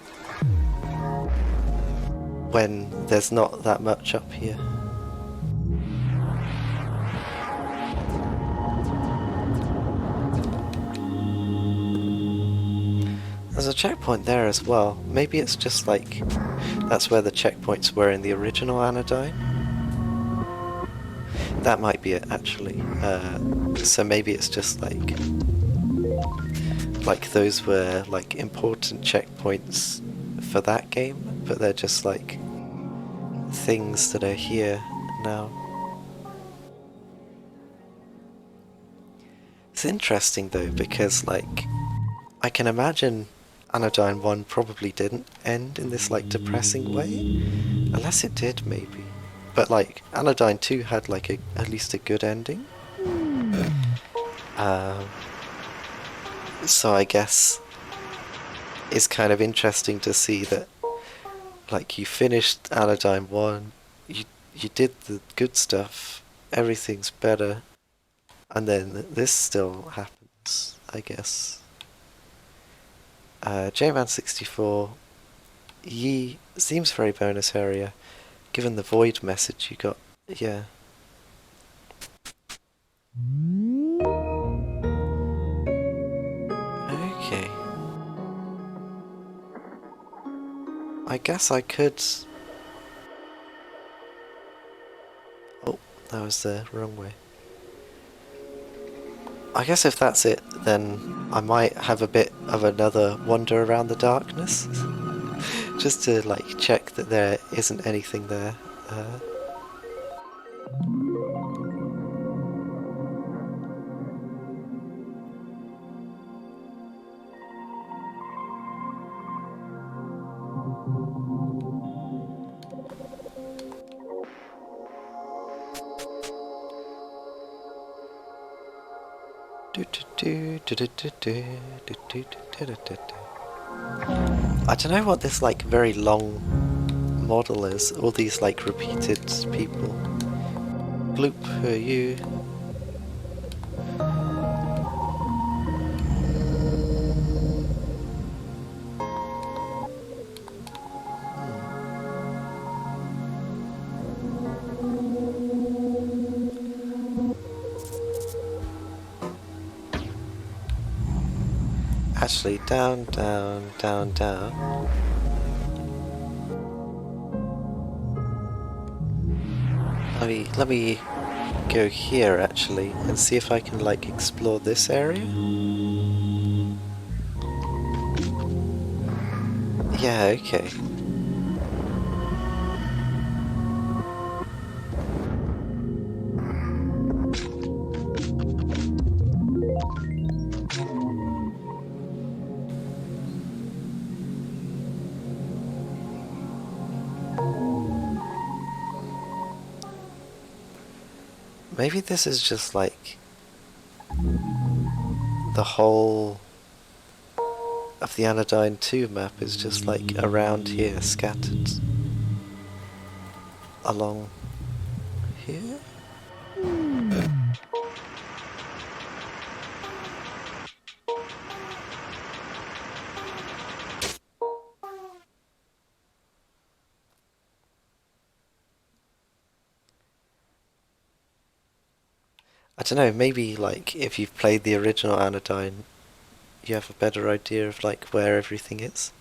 when there's not that much up here. There's a checkpoint there as well. Maybe it's just like that's where the checkpoints were in the original Anodyne. That might be it actually. So maybe it's just like those were like important checkpoints for that game, but they're just like things that are here now. It's interesting though because like I can imagine Anodyne 1 probably didn't end in this like depressing way, unless it did maybe. But like Anodyne 2 had like at least a good ending. Um, so I guess it's kind of interesting to see that like you finished Anodyne 1, you did the good stuff, everything's better, and then this still happens, I guess. J-Man64, Yi seems very bonus area, given the void message you got. Yeah. Okay. I guess I could... Oh, that was the wrong way. I guess if that's it, then I might have a bit of another wander around the darkness. Just to, like, check that there isn't anything there. I don't know what this, like, very long model is. All these, like, repeated people. Bloop, who are you? Actually, down, down, down, down. Let me go here actually and see if I can like explore this area. Yeah, okay. Maybe this is just like the whole of the Anodyne 2 map is just like around here, scattered along here? I don't know, maybe like if you've played the original Anodyne, you have a better idea of like where everything is.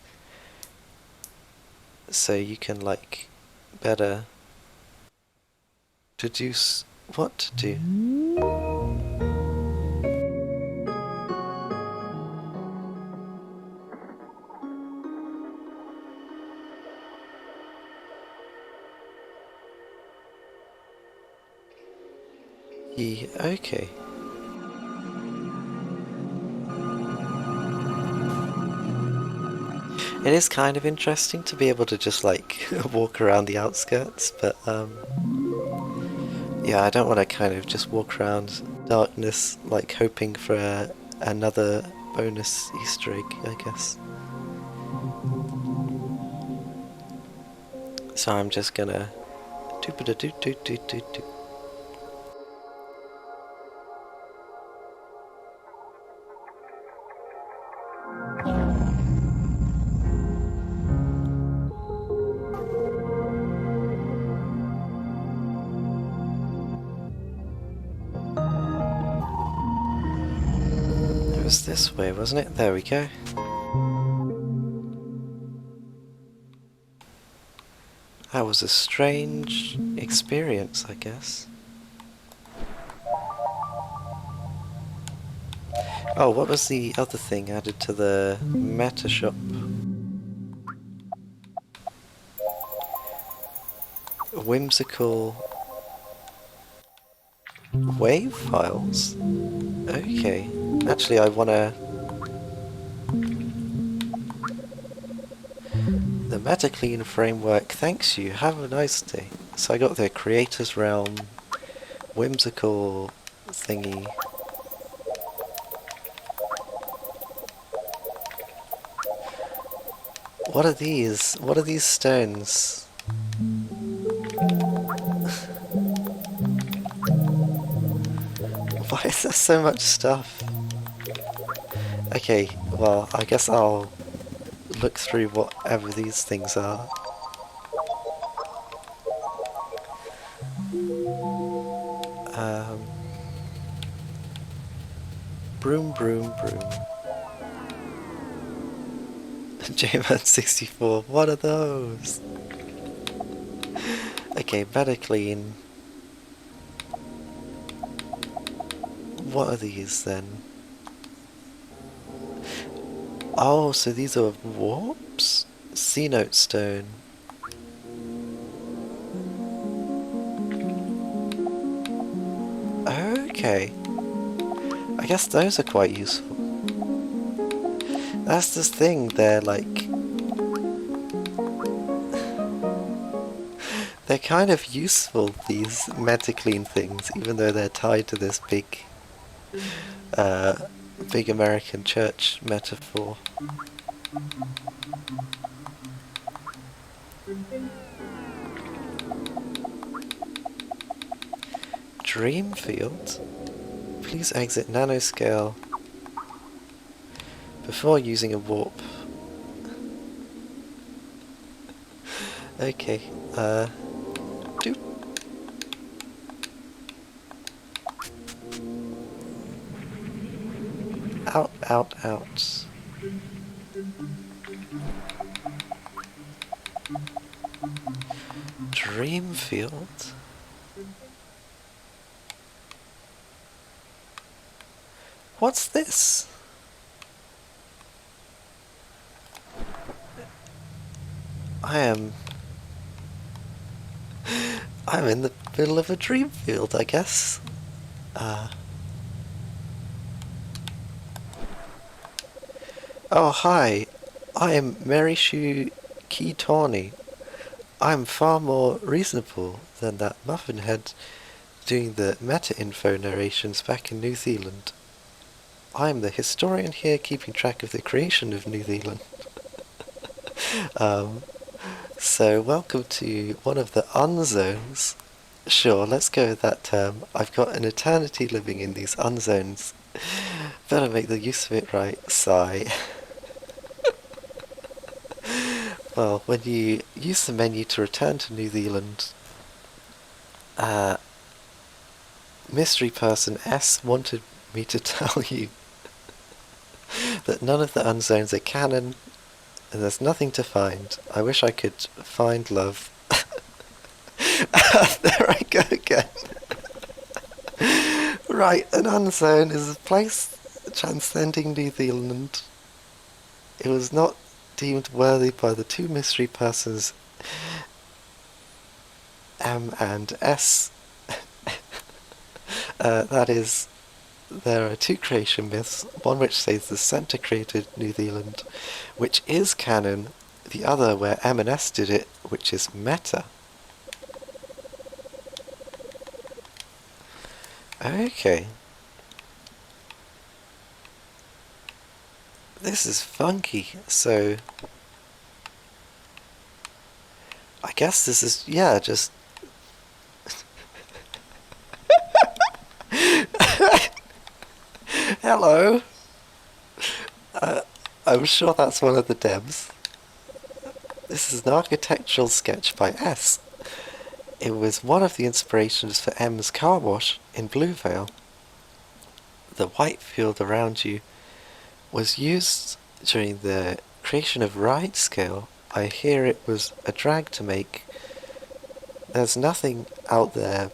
So you can like better deduce what to do. Yeah, okay. It is kind of interesting to be able to just like walk around the outskirts, but yeah, I don't want to kind of just walk around darkness like hoping for another bonus Easter egg, I guess. So I'm just gonna do do do do do do do. It was this way, wasn't it? There we go. That was a strange experience, I guess. Oh, what was the other thing added to the meta shop? Whimsical wave files? Okay. Actually, I wanna... The MetaClean framework thanks you. Have a nice day. So I got the Creator's Realm, whimsical thingy. What are these? What are these stones? Why is there so much stuff? Okay, well, I guess I'll look through whatever these things are. Um, broom, broom, broom. J-Man64, what are those? Okay, MetaClean. What are these then? Oh, so these are warps? C-Note stone. Okay. I guess those are quite useful. That's the thing, they're like... They're kind of useful, these MetaClean things, even though they're tied to this big American church metaphor. Dreamfield? Please exit nanoscale before using a warp. Okay, doop. Out, out, out. Dreamfield? What's this? I'm in the middle of a dream field, I guess. Oh, hi. I am Mary Shu Tawny. I'm far more reasonable than that muffin head doing the meta-info narrations back in New Zealand. I'm the historian here keeping track of the creation of New Zealand. So welcome to one of the unzones. Sure, let's go with that term. I've got an eternity living in these unzones. Better make the use of it right. Sigh. Well, when you use the menu to return to New Zealand, mystery person S wanted me to tell you that none of the unzones are canon, and there's nothing to find. I wish I could find love. There I go again. Right, an unzone is a place transcending New Zealand. It was not deemed worthy by the two mystery persons M and S. That is, there are two creation myths, one which says the centre created New Zealand, which is canon, the other where M and S did it, which is meta. Okay. This is funky, so... I guess this is, yeah, just... Hello! I'm sure that's one of the Debs. This is an architectural sketch by S. It was one of the inspirations for M's car wash in Bluevale. The white field around you was used during the creation of ride scale. I hear it was a drag to make, There's nothing out there,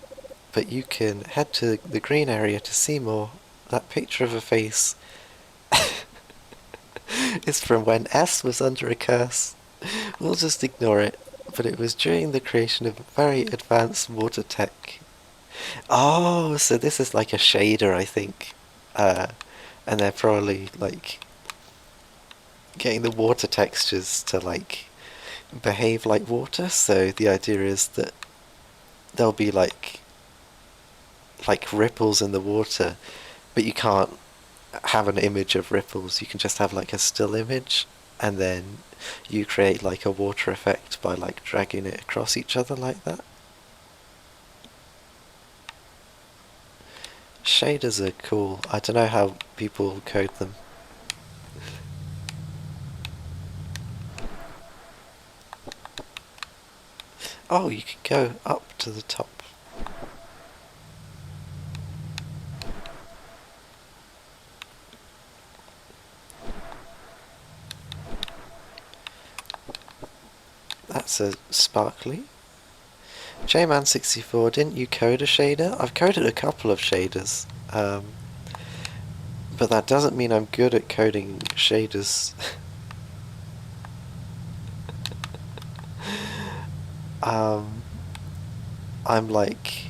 but you can head to the green area to see more. That picture of a face is from when S was under a curse. We'll just ignore it, but it was during the creation of very advanced water tech. Oh, so this is like a shader, I think. Uh, and they're probably like getting the water textures to like behave like water. So the idea is that there'll be like ripples in the water, but you can't have an image of ripples. You can just have like a still image, and then you create like a water effect by like dragging it across each other like that. Shaders are cool. I don't know how people code them. Oh, you can go up to the top. That's a sparkly. JMan64, didn't you code a shader? I've coded a couple of shaders, but that doesn't mean I'm good at coding shaders. um, I'm like,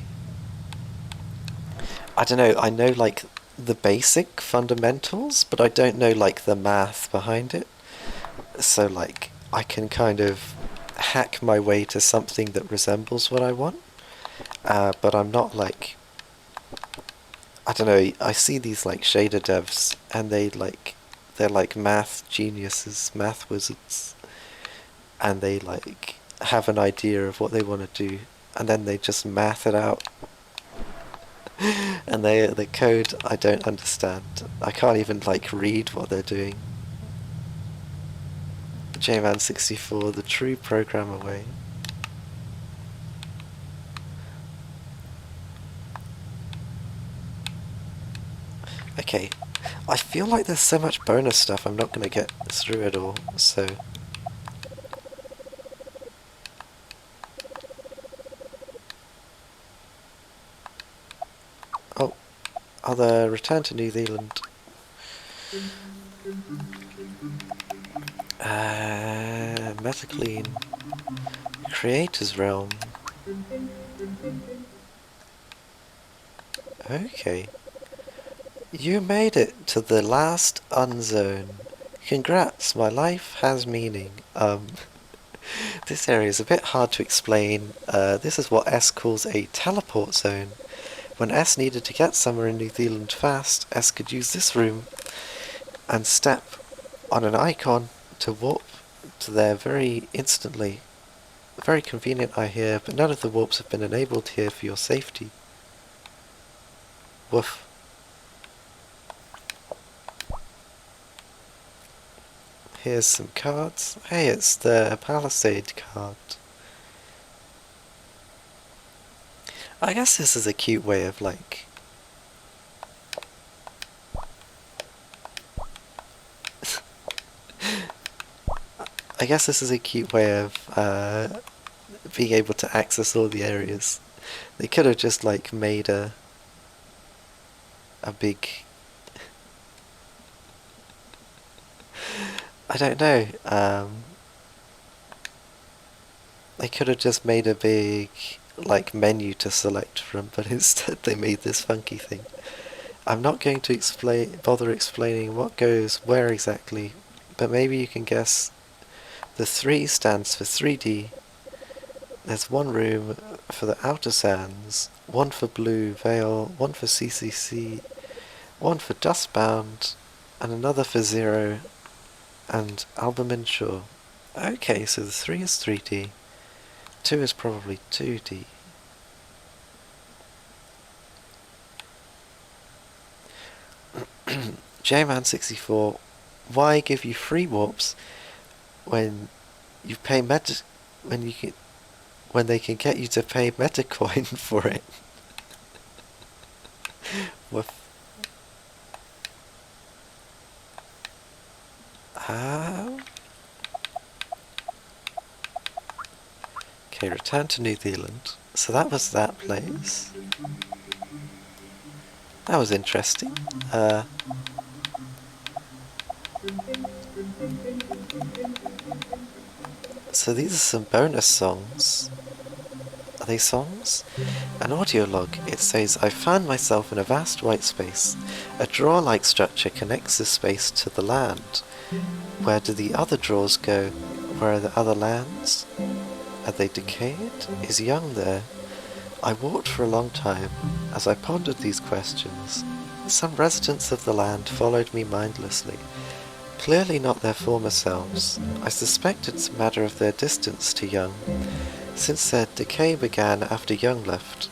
I don't know, I know like the basic fundamentals, but I don't know like the math behind it. So like, I can kind of hack my way to something that resembles what I want, but I'm not like, I don't know, I see these like shader devs and they're like math geniuses, math wizards, and they like have an idea of what they want to do, and then they just math it out. And the code I don't understand. I can't even like read what they're doing. JMan64, the true programmer way. Okay, I feel like there's so much bonus stuff I'm not going to get through it all, so... Oh, other return to New Zealand. Metaclean. Creator's Realm. Okay. You made it to the last unzone. Congrats, my life has meaning. This area is a bit hard to explain. This is what S calls a teleport zone. When S needed to get somewhere in New Zealand fast, S could use this room and step on an icon to warp to there very instantly. Very convenient, I hear, but none of the warps have been enabled here for your safety. Woof. Here's some cards. Hey, it's the Palisade card. I guess this is a cute way of like... I guess this is a cute way of being able to access all the areas. They could have just like made a big... I don't know. They could have just made a big like menu to select from, but instead they made this funky thing. I'm not going to bother explaining what goes where exactly, but maybe you can guess. The 3 stands for 3D. There's one room for the Outer Sands, one for Blue Veil, one for CCC, one for Dustbound, and another for Zero and Albumin Shore. Okay, so the 3 is 3D, 2 is probably 2D. JMan64, why give you free warps when you pay when you can when they can get you to pay Metacoin for it? With Okay, return to New Zealand. So that was that place. That was interesting. So these are some bonus songs. Are they songs? An audio log. It says, I found myself in a vast white space. A drawer-like structure connects this space to the land. Where do the other drawers go? Where are the other lands? Are they decayed? Is young there? I walked for a long time as I pondered these questions. Some residents of the land followed me mindlessly, clearly not their former selves. I suspect it's a matter of their distance to Young, since their decay began after Young left.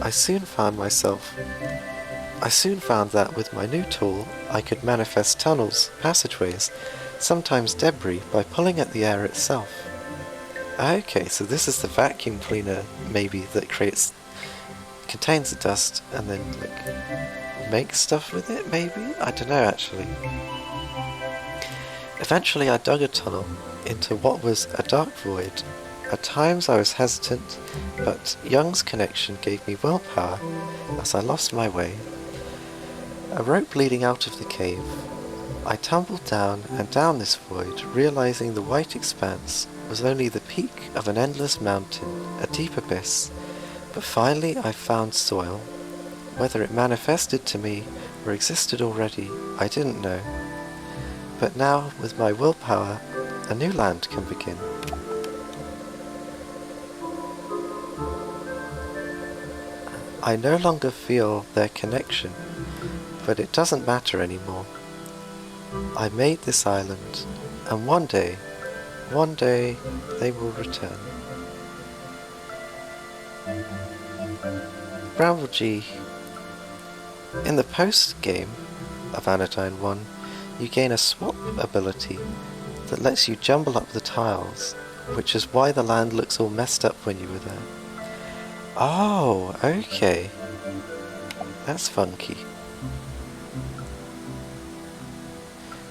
I soon found that with my new tool I could manifest tunnels, passageways, sometimes debris, by pulling at the air itself. Okay, so this is the vacuum cleaner, maybe, that contains the dust and then, makes stuff with it, maybe? I don't know, actually. Eventually I dug a tunnel into what was a dark void. At times I was hesitant, but Young's connection gave me willpower as I lost my way. A rope leading out of the cave. I tumbled down and down this void, realizing the white expanse was only the peak of an endless mountain, a deep abyss. But finally I found soil. Whether it manifested to me or existed already, I didn't know. But now, with my willpower, a new land can begin. I no longer feel their connection, but it doesn't matter anymore. I made this island, and one day, they will return. Bramble G. In the post-game of Anodyne 1, you gain a swap ability that lets you jumble up the tiles, which is why the land looks all messed up when you were there. Oh, okay. That's funky.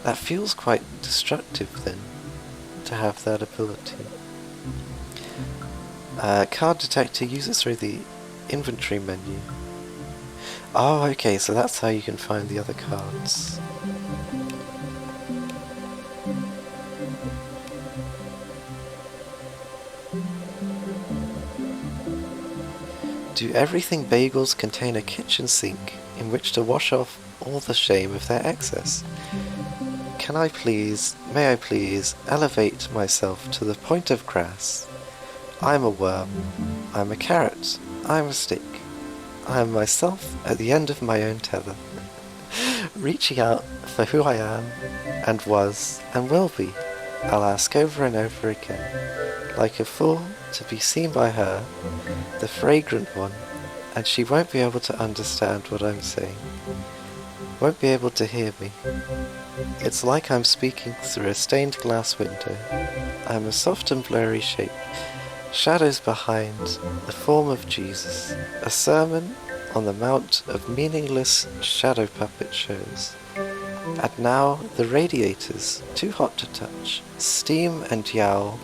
That feels quite destructive then, to have that ability. Card detector uses through the inventory menu. Oh, okay, so that's how you can find the other cards. Do everything bagels contain a kitchen sink in which to wash off all the shame of their excess? May I please, elevate myself to the point of grass? I'm a worm, I'm a carrot, I'm a stick. I am myself at the end of my own tether, reaching out for who I am, and was, and will be. I'll ask over and over again, like a fool, to be seen by her, the fragrant one, and she won't be able to understand what I'm saying, won't be able to hear me. It's like I'm speaking through a stained glass window. I'm a soft and blurry shape, shadows behind the form of Jesus, a sermon on the mount of meaningless shadow puppet shows. And now the radiators, too hot to touch, steam and yowl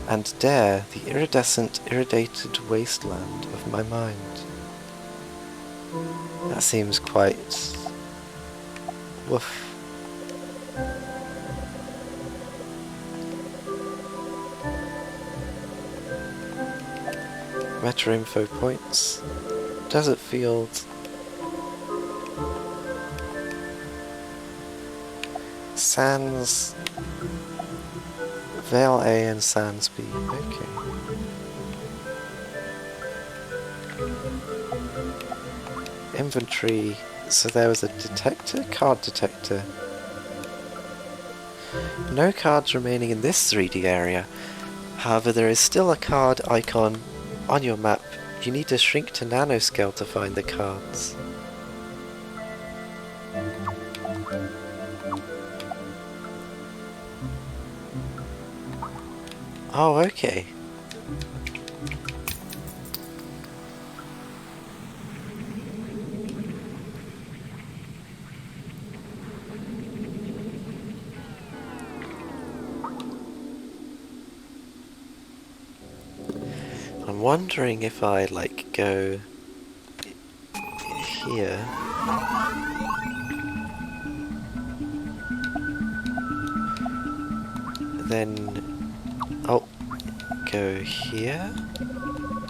and dare the iridescent, irradiated wasteland of my mind. That seems quite... woof. Meta info points. Desert field. Sans Vale A and Sans B. Okay. Inventory. So there was a detector? Card detector. No cards remaining in this 3D area. However, there is still a card icon on your map. You need to shrink to nanoscale to find the cards. Oh, okay. I'm wondering if I like go here. Then, oh, go here.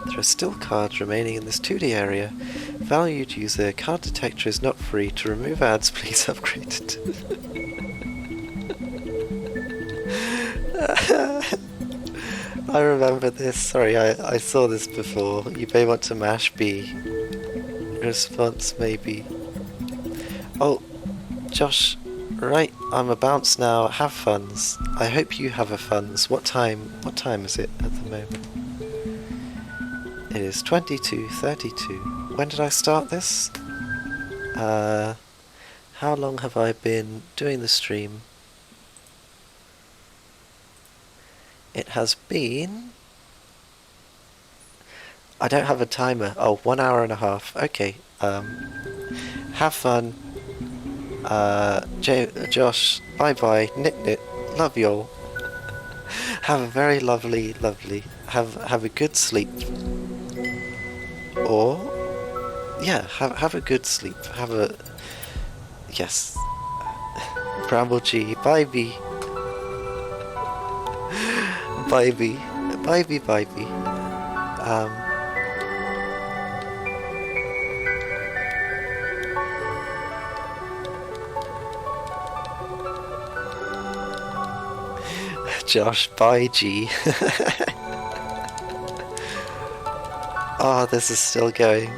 There are still cards remaining in this 2D area. Valued user, card detector is not free. To remove ads, please upgrade it. I remember this. Sorry, I saw this before. You may want to mash B. Response maybe. Oh, Josh, right, I'm a bounce now. Have funs. I hope you have a funs. What time is it at the moment? It is 22:32. When did I start this? How long have I been doing the stream? It has been... I don't have a timer. Oh, 1 hour and a half. Okay. Have fun. Josh, bye-bye. Nit-nit. Love y'all. Have a very lovely... Have a good sleep. Or... yeah, have a good sleep. Have a... yes. Bramble G. Bye bee. Bye bee. Bye bee, bye bee. Josh, bye G. Oh, this is still going.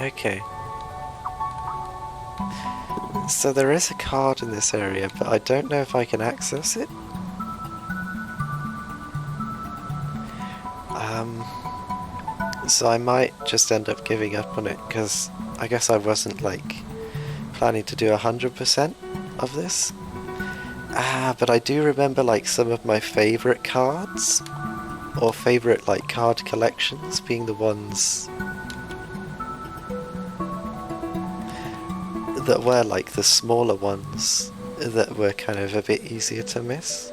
Okay. So there is a card in this area, but I don't know if I can access it. So I might just end up giving up on it, because I guess I wasn't, like, planning to do 100% of this. But I do remember, like, some of my favourite cards, or favourite, like, card collections being the ones that were, like, the smaller ones that were kind of a bit easier to miss.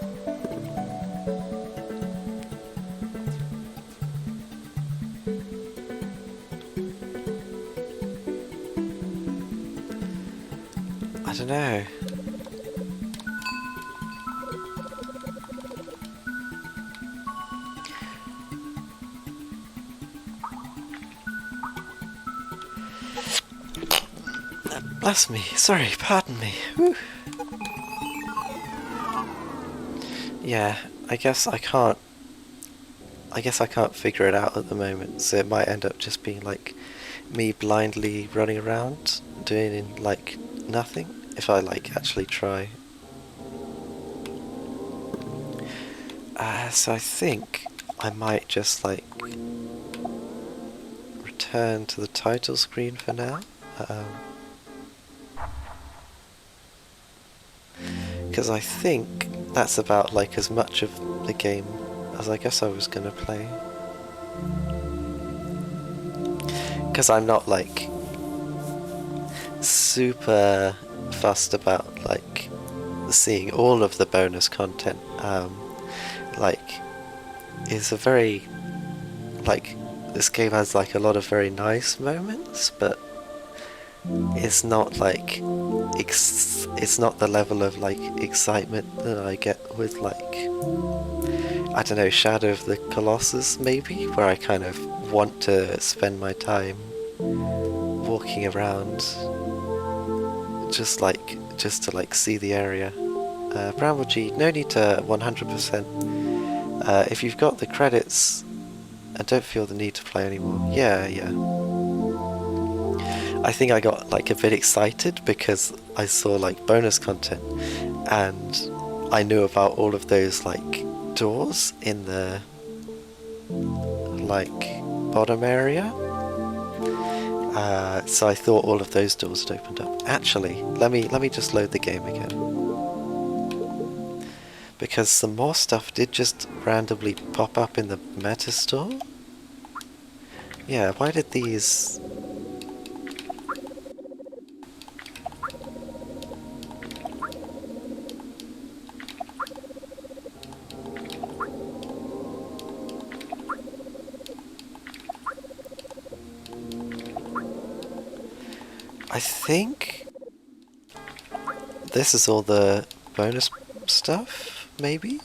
I don't know. Bless me. Sorry, pardon me. Whew. Yeah, I guess I can't figure it out at the moment, so it might end up just being like me blindly running around doing like nothing if I like actually try. So I think I might just like return to the title screen for now. Because I think that's about like as much of the game as I guess I was gonna play. Because I'm not like super fussed about like seeing all of the bonus content. Like, it's a very, like, this game has like a lot of very nice moments, but it's not like it's not the level of like excitement that I get with like, I don't know, Shadow of the Colossus maybe, where I kind of want to spend my time walking around just to like see the area. Bramble G, no need to 100%. If you've got the credits, I don't feel the need to play anymore. Yeah. I think I got like a bit excited because I saw like bonus content, and I knew about all of those like doors in the like bottom area. So I thought all of those doors had opened up. Actually, let me just load the game again. Because some more stuff did just randomly pop up in the meta store. Yeah, why did these... I think this is all the bonus stuff, maybe?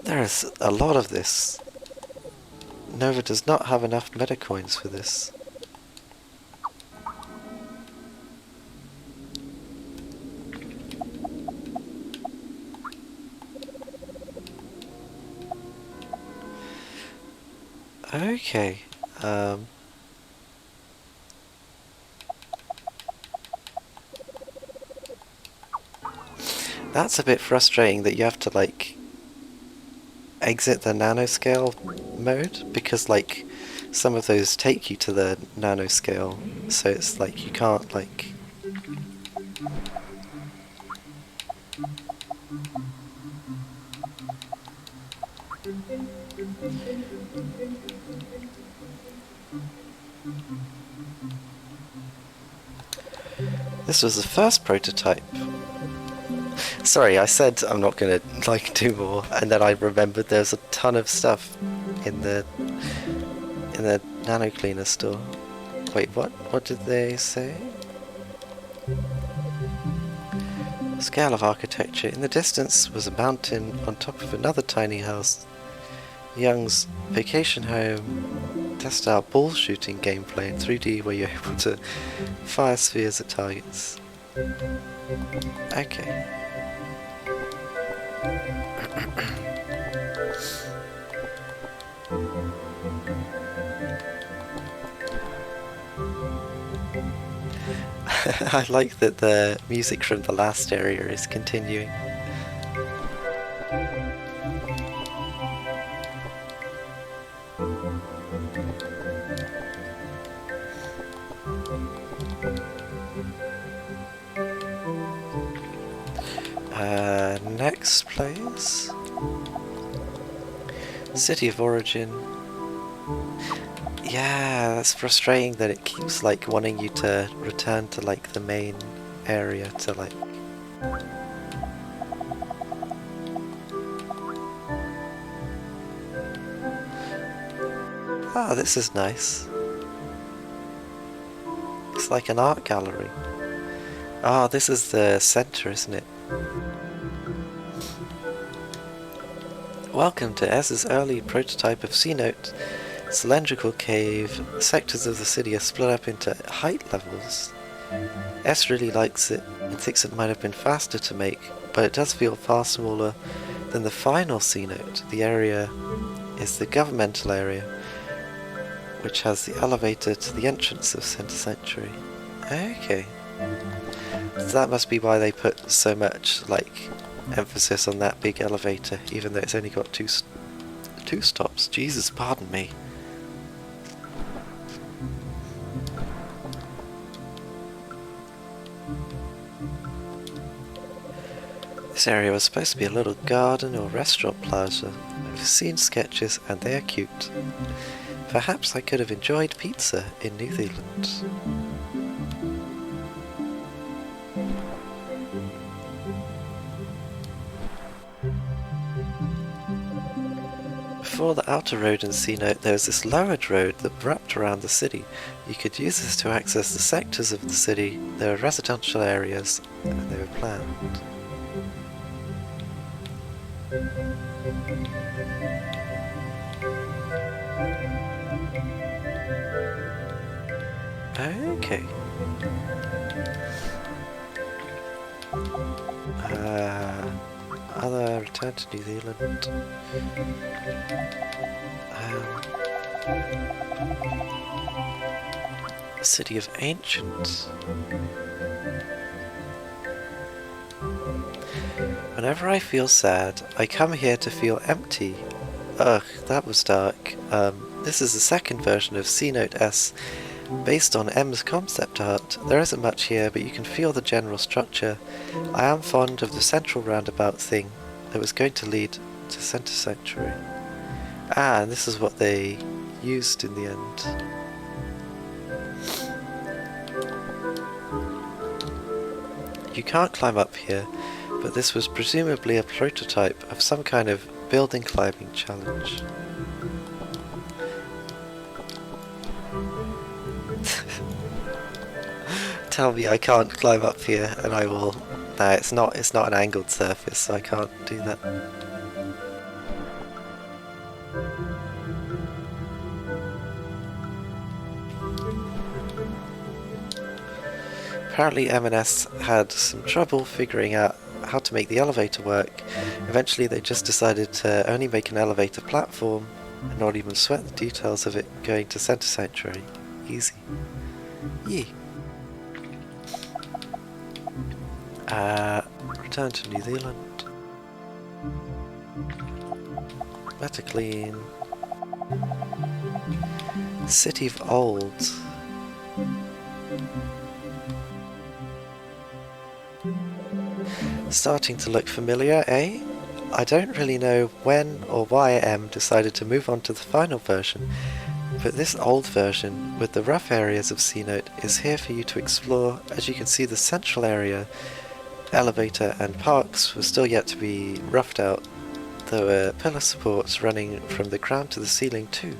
There is a lot of this. Nova does not have enough metacoins for this. Okay. That's a bit frustrating that you have to, like, exit the nanoscale mode, because, like, some of those take you to the nanoscale, so it's like you can't, like... This was the first prototype. Sorry, I said I'm not gonna, like, do more, and then I remembered there's a ton of stuff in the nano cleaner store. Wait, what? What did they say? Scale of architecture. In the distance was a mountain on top of another tiny house. Young's vacation home. Test out ball shooting gameplay in 3D where you're able to fire spheres at targets. Okay. I like that the music from the last area is continuing. Next place. City of Origin. Yeah, that's frustrating that it keeps, like, wanting you to return to, like, the main area to, like... Ah, this is nice. It's like an art gallery. Ah, this is the center, isn't it? Welcome to S's early prototype of C-Note. Cylindrical cave. Sectors of the city are split up into height levels. S really likes it and thinks it might have been faster to make, but it does feel far smaller than the final C-Note. The area is the governmental area, which has the elevator to the entrance of Center Sanctuary. Okay. So that must be why they put so much, like, emphasis on that big elevator, even though it's only got two stops. Jesus, pardon me. This area was supposed to be a little garden or restaurant plaza. I've seen sketches and they are cute. Perhaps I could have enjoyed pizza in New Zealand. Before the outer road in C-Note, there was this lowered road that wrapped around the city. You could use this to access the sectors of the city. There were residential areas, and they were planned. Okay. Other return to New Zealand. City of Ancients. Whenever I feel sad, I come here to feel empty. Ugh, that was dark. This is the second version of C-Note S, based on M's concept art. There isn't much here, but you can feel the general structure. I am fond of the central roundabout thing that was going to lead to Center Sanctuary. Ah, and this is what they used in the end. You can't climb up here, But this was presumably a prototype of some kind of building climbing challenge. Tell me I can't climb up here and I will... No, it's not an angled surface, so I can't do that. Apparently M&S had some trouble figuring out how to make the elevator work. Eventually they just decided to only make an elevator platform and not even sweat the details of it going to Center Sanctuary. Easy. Yee. Return to New Zealand. Better clean. City of Old. Starting to look familiar, eh? I don't really know when or why M decided to move on to the final version, but this old version, with the rough areas of C-Note, is here for you to explore. As you can see, the central area, elevator and parks were still yet to be roughed out. There were pillar supports running from the ground to the ceiling too,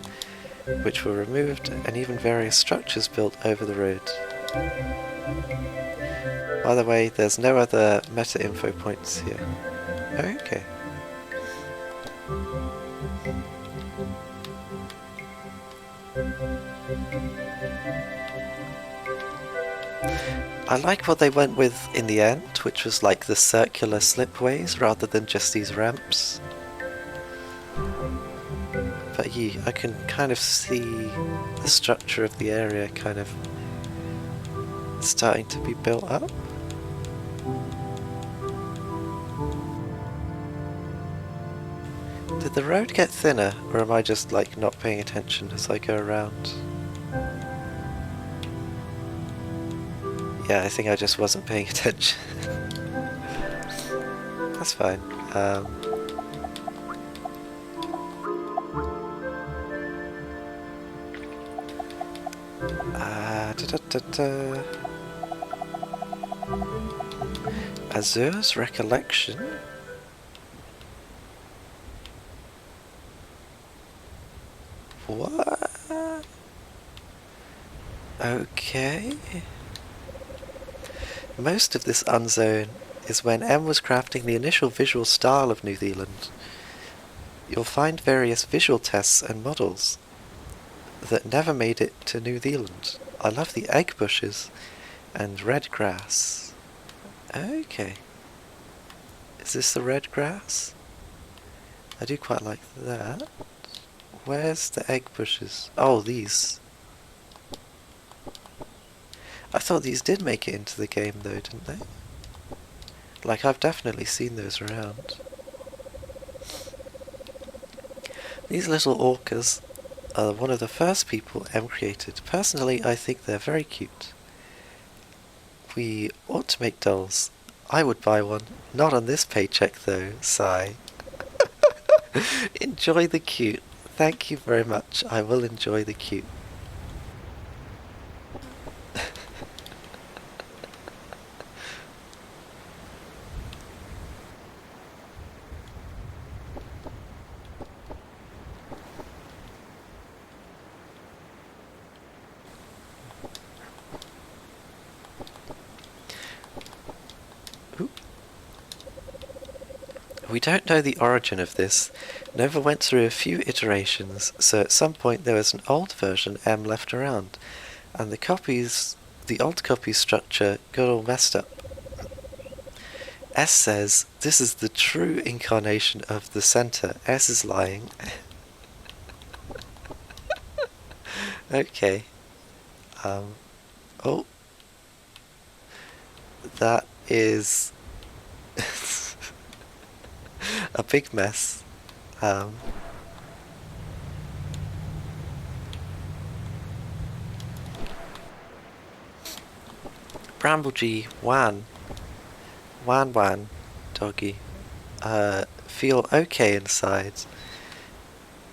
which were removed, and even various structures built over the road. By the way, there's no other meta info points here. Okay. I like what they went with in the end, which was like the circular slipways rather than just these ramps. But yeah, I can kind of see the structure of the area kind of starting to be built up. Did the road get thinner, or am I just like not paying attention as I go around? Yeah, I think I just wasn't paying attention. That's fine. Azur's Recollection? What? Okay. Most of this unzone is when M was crafting the initial visual style of New Zealand. You'll find various visual tests and models that never made it to New Zealand. I love the egg bushes and red grass. Okay. Is this the red grass? I do quite like that. Where's the egg bushes? Oh, these. I thought these did make it into the game though, didn't they? Like, I've definitely seen those around. These little orcas are one of the first people M created. Personally, I think they're very cute. We ought to make dolls. I would buy one. Not on this paycheck though, sigh. Enjoy the cute. Thank you very much. I will enjoy the cute. We don't know the origin of this. Nova went through a few iterations, so at some point there was an old version M left around, and the old copy structure got all messed up. S says, this is the true incarnation of the center. S is lying. Okay. Oh. That is a big mess. Bramble G, Wan, doggy. Feel okay inside.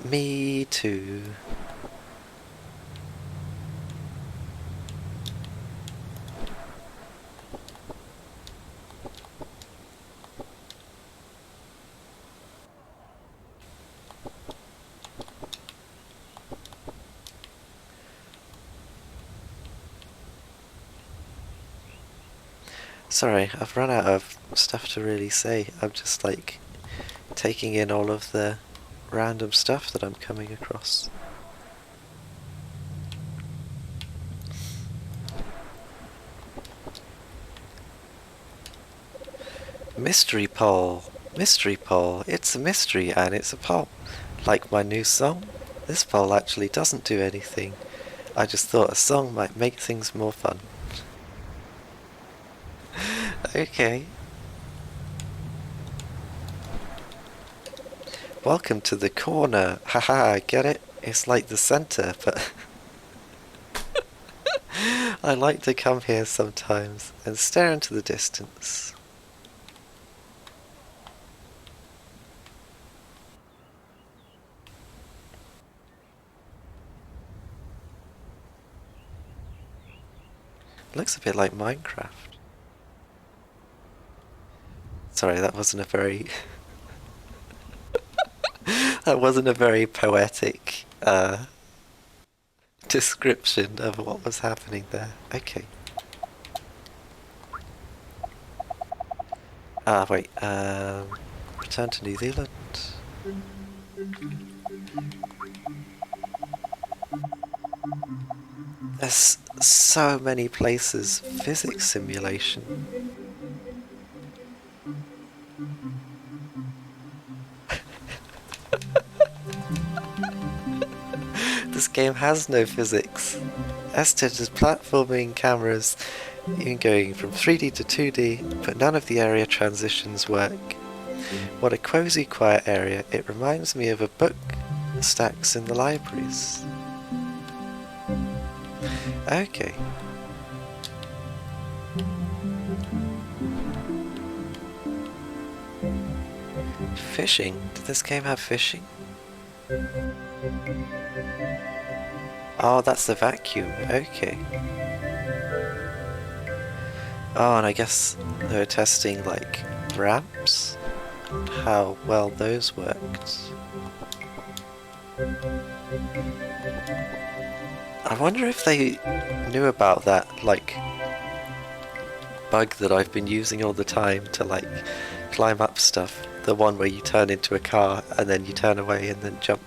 Me too. Sorry, I've run out of stuff to really say. I'm just like taking in all of the random stuff that I'm coming across. Mystery pole! Mystery pole! It's a mystery and it's a pole. Like my new song, this pole actually doesn't do anything. I just thought a song might make things more fun. Okay. Welcome to the corner. Haha, get it? It's like the center, but I like to come here sometimes and stare into the distance. Looks a bit like Minecraft. Sorry, that wasn't a very that wasn't a very poetic description of what was happening there. Okay. Wait, return to New Zealand. There's so many places. Physics simulation. This game has no physics. Ested is platforming cameras, even going from 3D to 2D, but none of the area transitions work. What a cozy, quiet area. It reminds me of a book stacks in the libraries. Okay. Fishing? Did this game have fishing? Oh, that's the vacuum. Okay. Oh, and I guess they were testing, like, ramps? How well those worked. I wonder if they knew about that, like, bug that I've been using all the time to, like, climb up stuff. The one where you turn into a car and then you turn away and then jump.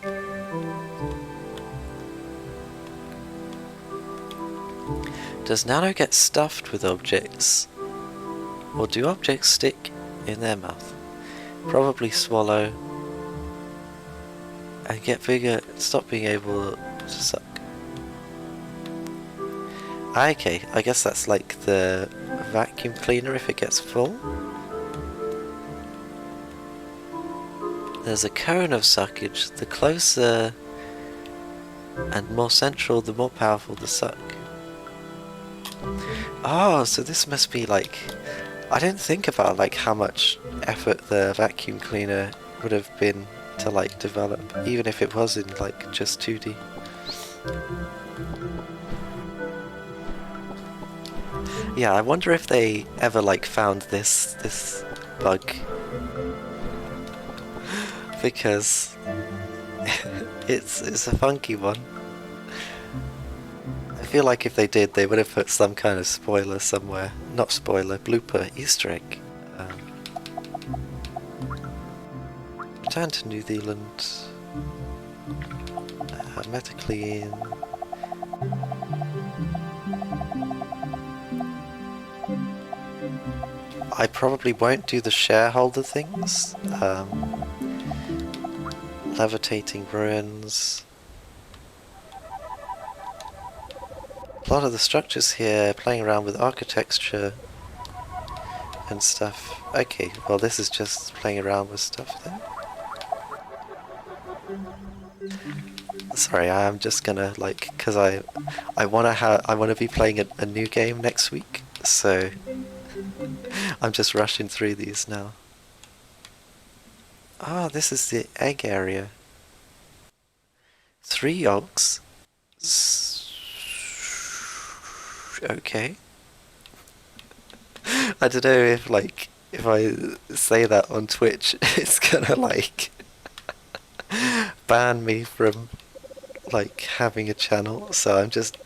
Does Nano get stuffed with objects? Or do objects stick in their mouth? Probably swallow and get bigger and stop being able to suck. Okay, I guess that's like the vacuum cleaner if it gets full. There's a cone of suckage. The closer and more central, the more powerful the suck. Oh, so this must be like... I didn't think about like how much effort the vacuum cleaner would have been to like develop, even if it was in like just 2D. Yeah, I wonder if they ever like found this bug. Because it's a funky one. I feel like if they did, they would have put some kind of spoiler somewhere. Not spoiler, blooper, Easter egg. Return to New Zealand. Metaclean. I probably won't do the shareholder things. Levitating ruins. A lot of the structures here, playing around with architecture and stuff. Okay, well this is just playing around with stuff then. Sorry, I'm just gonna like, cause I wanna be playing a new game next week, so I'm just rushing through these now. Ah, this is the egg area. 3 yolks. Okay. I don't know if like if I say that on Twitch, it's gonna like ban me from like having a channel, so I'm just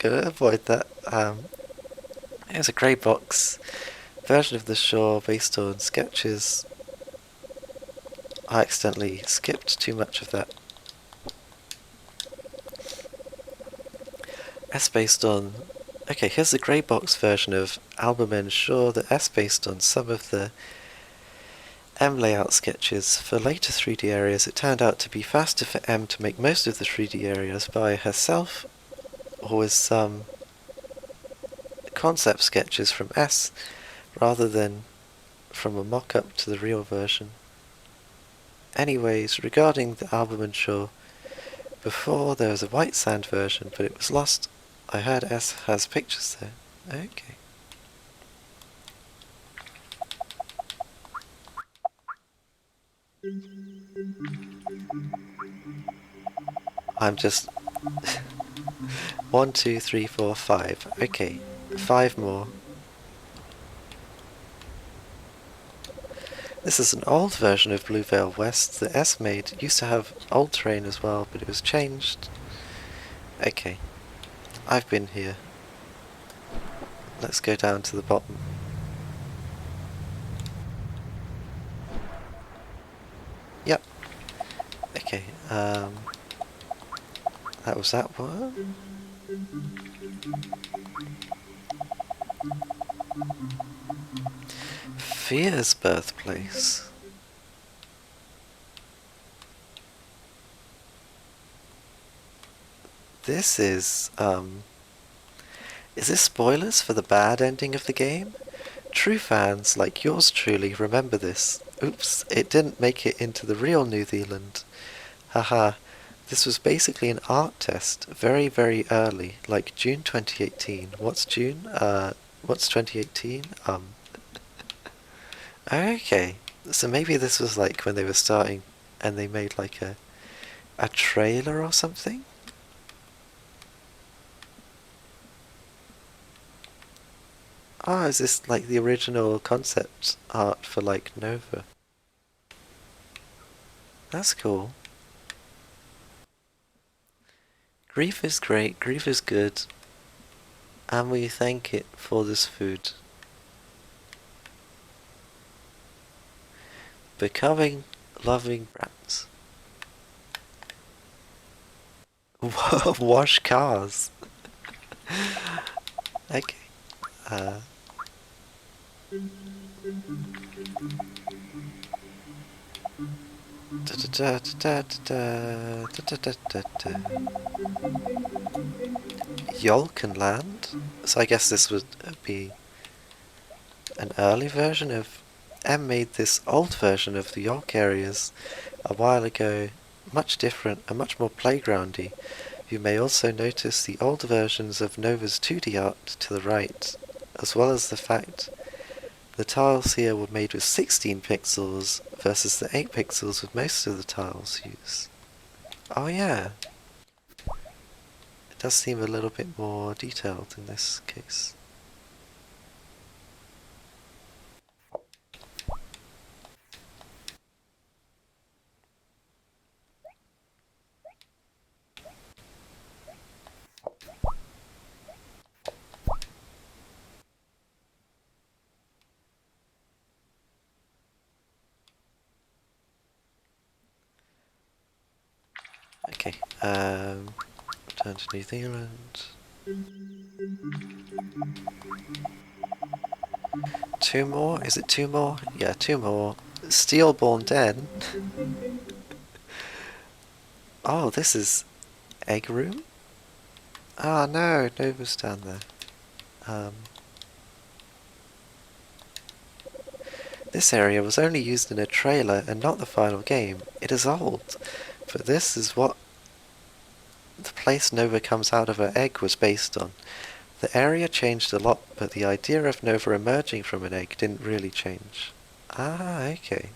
gonna avoid that. Here's a grey box. version of the shore based on sketches. I accidentally skipped too much of that. S based on... Okay, here's the grey box version of Album End Shore. The S based on some of the M layout sketches. For later 3D areas, it turned out to be faster for M to make most of the 3D areas by herself or with some concept sketches from S rather than from a mock-up to the real version. Anyways, regarding the Album and Shore, before there was a white sand version, but it was lost. I heard S has pictures there. Okay. I'm just... 1, 2, 3, 4, 5. Okay. 5 more. This is an old version of Blue Veil West. The S made used to have old terrain as well, but it was changed. Okay. I've been here. Let's go down to the bottom. Yep. Okay, that was that one. Fear's birthplace. This is this spoilers for the bad ending of the game? True fans, like yours truly, remember this. Oops, it didn't make it into the real New Zealand. Haha, this was basically an art test, very, very early, like June 2018. What's June? What's 2018? Okay, so maybe this was like when they were starting and they made like a trailer or something? Oh, is this like the original concept art for like Nova? That's cool. Grief is great, grief is good, and we thank it for this food. Becoming loving brands. Wash cars. Okay. Yolkenland. So I guess this would be an early version of... M made this old version of the Yolk areas a while ago, much different and much more playgroundy. You may also notice the old versions of Nova's 2D art to the right, as well as the fact the tiles here were made with 16 pixels versus the 8 pixels with most of the tiles used. Oh yeah, it does seem a little bit more detailed in this case. Okay, return to New Zealand. 2 more? Is it 2 more? Yeah, 2 more. Steelborn Den. Oh, this is Egg Room? Ah, no, Nova's down there. This area was only used in a trailer and not the final game. It is old, but this is what the place Nova comes out of her egg was based on. The area changed a lot, but the idea of Nova emerging from an egg didn't really change. Ah, okay.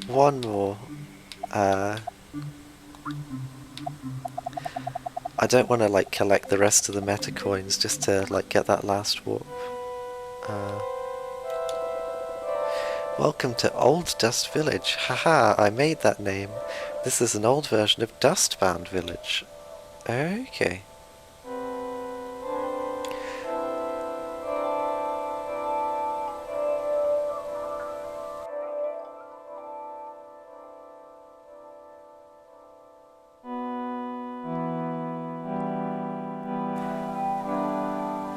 One more. I don't want to like collect the rest of the meta coins just to like get that last warp. Welcome to Old Dust Village. Haha, I made that name. This is an old version of Dustbound Village. Okay.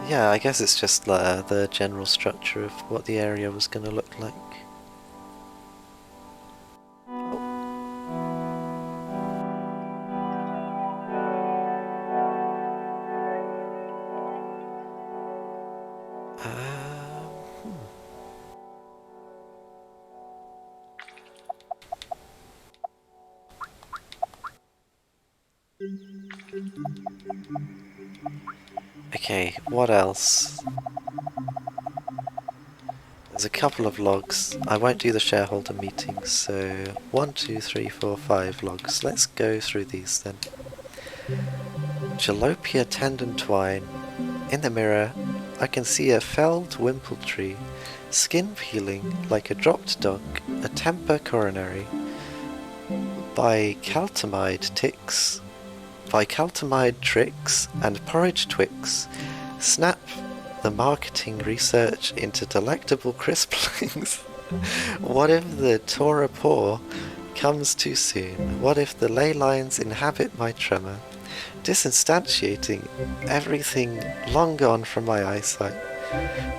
Yeah, I guess it's just the general structure of what the area was going to look like. Hmm. Okay, what else? There's a couple of logs. I won't do the shareholder meetings, so 1, 2, 3, 4, 5 logs. Let's go through these then. Jalopia tendon twine. In the mirror, I can see a felled wimple tree, skin peeling like a dropped dog, a temper coronary. Bicaltamide tricks, and porridge twix. Snap the marketing research into delectable crisplings. What if the Torah paw comes too soon? What if the ley lines inhabit my tremor, disinstantiating everything long gone from my eyesight?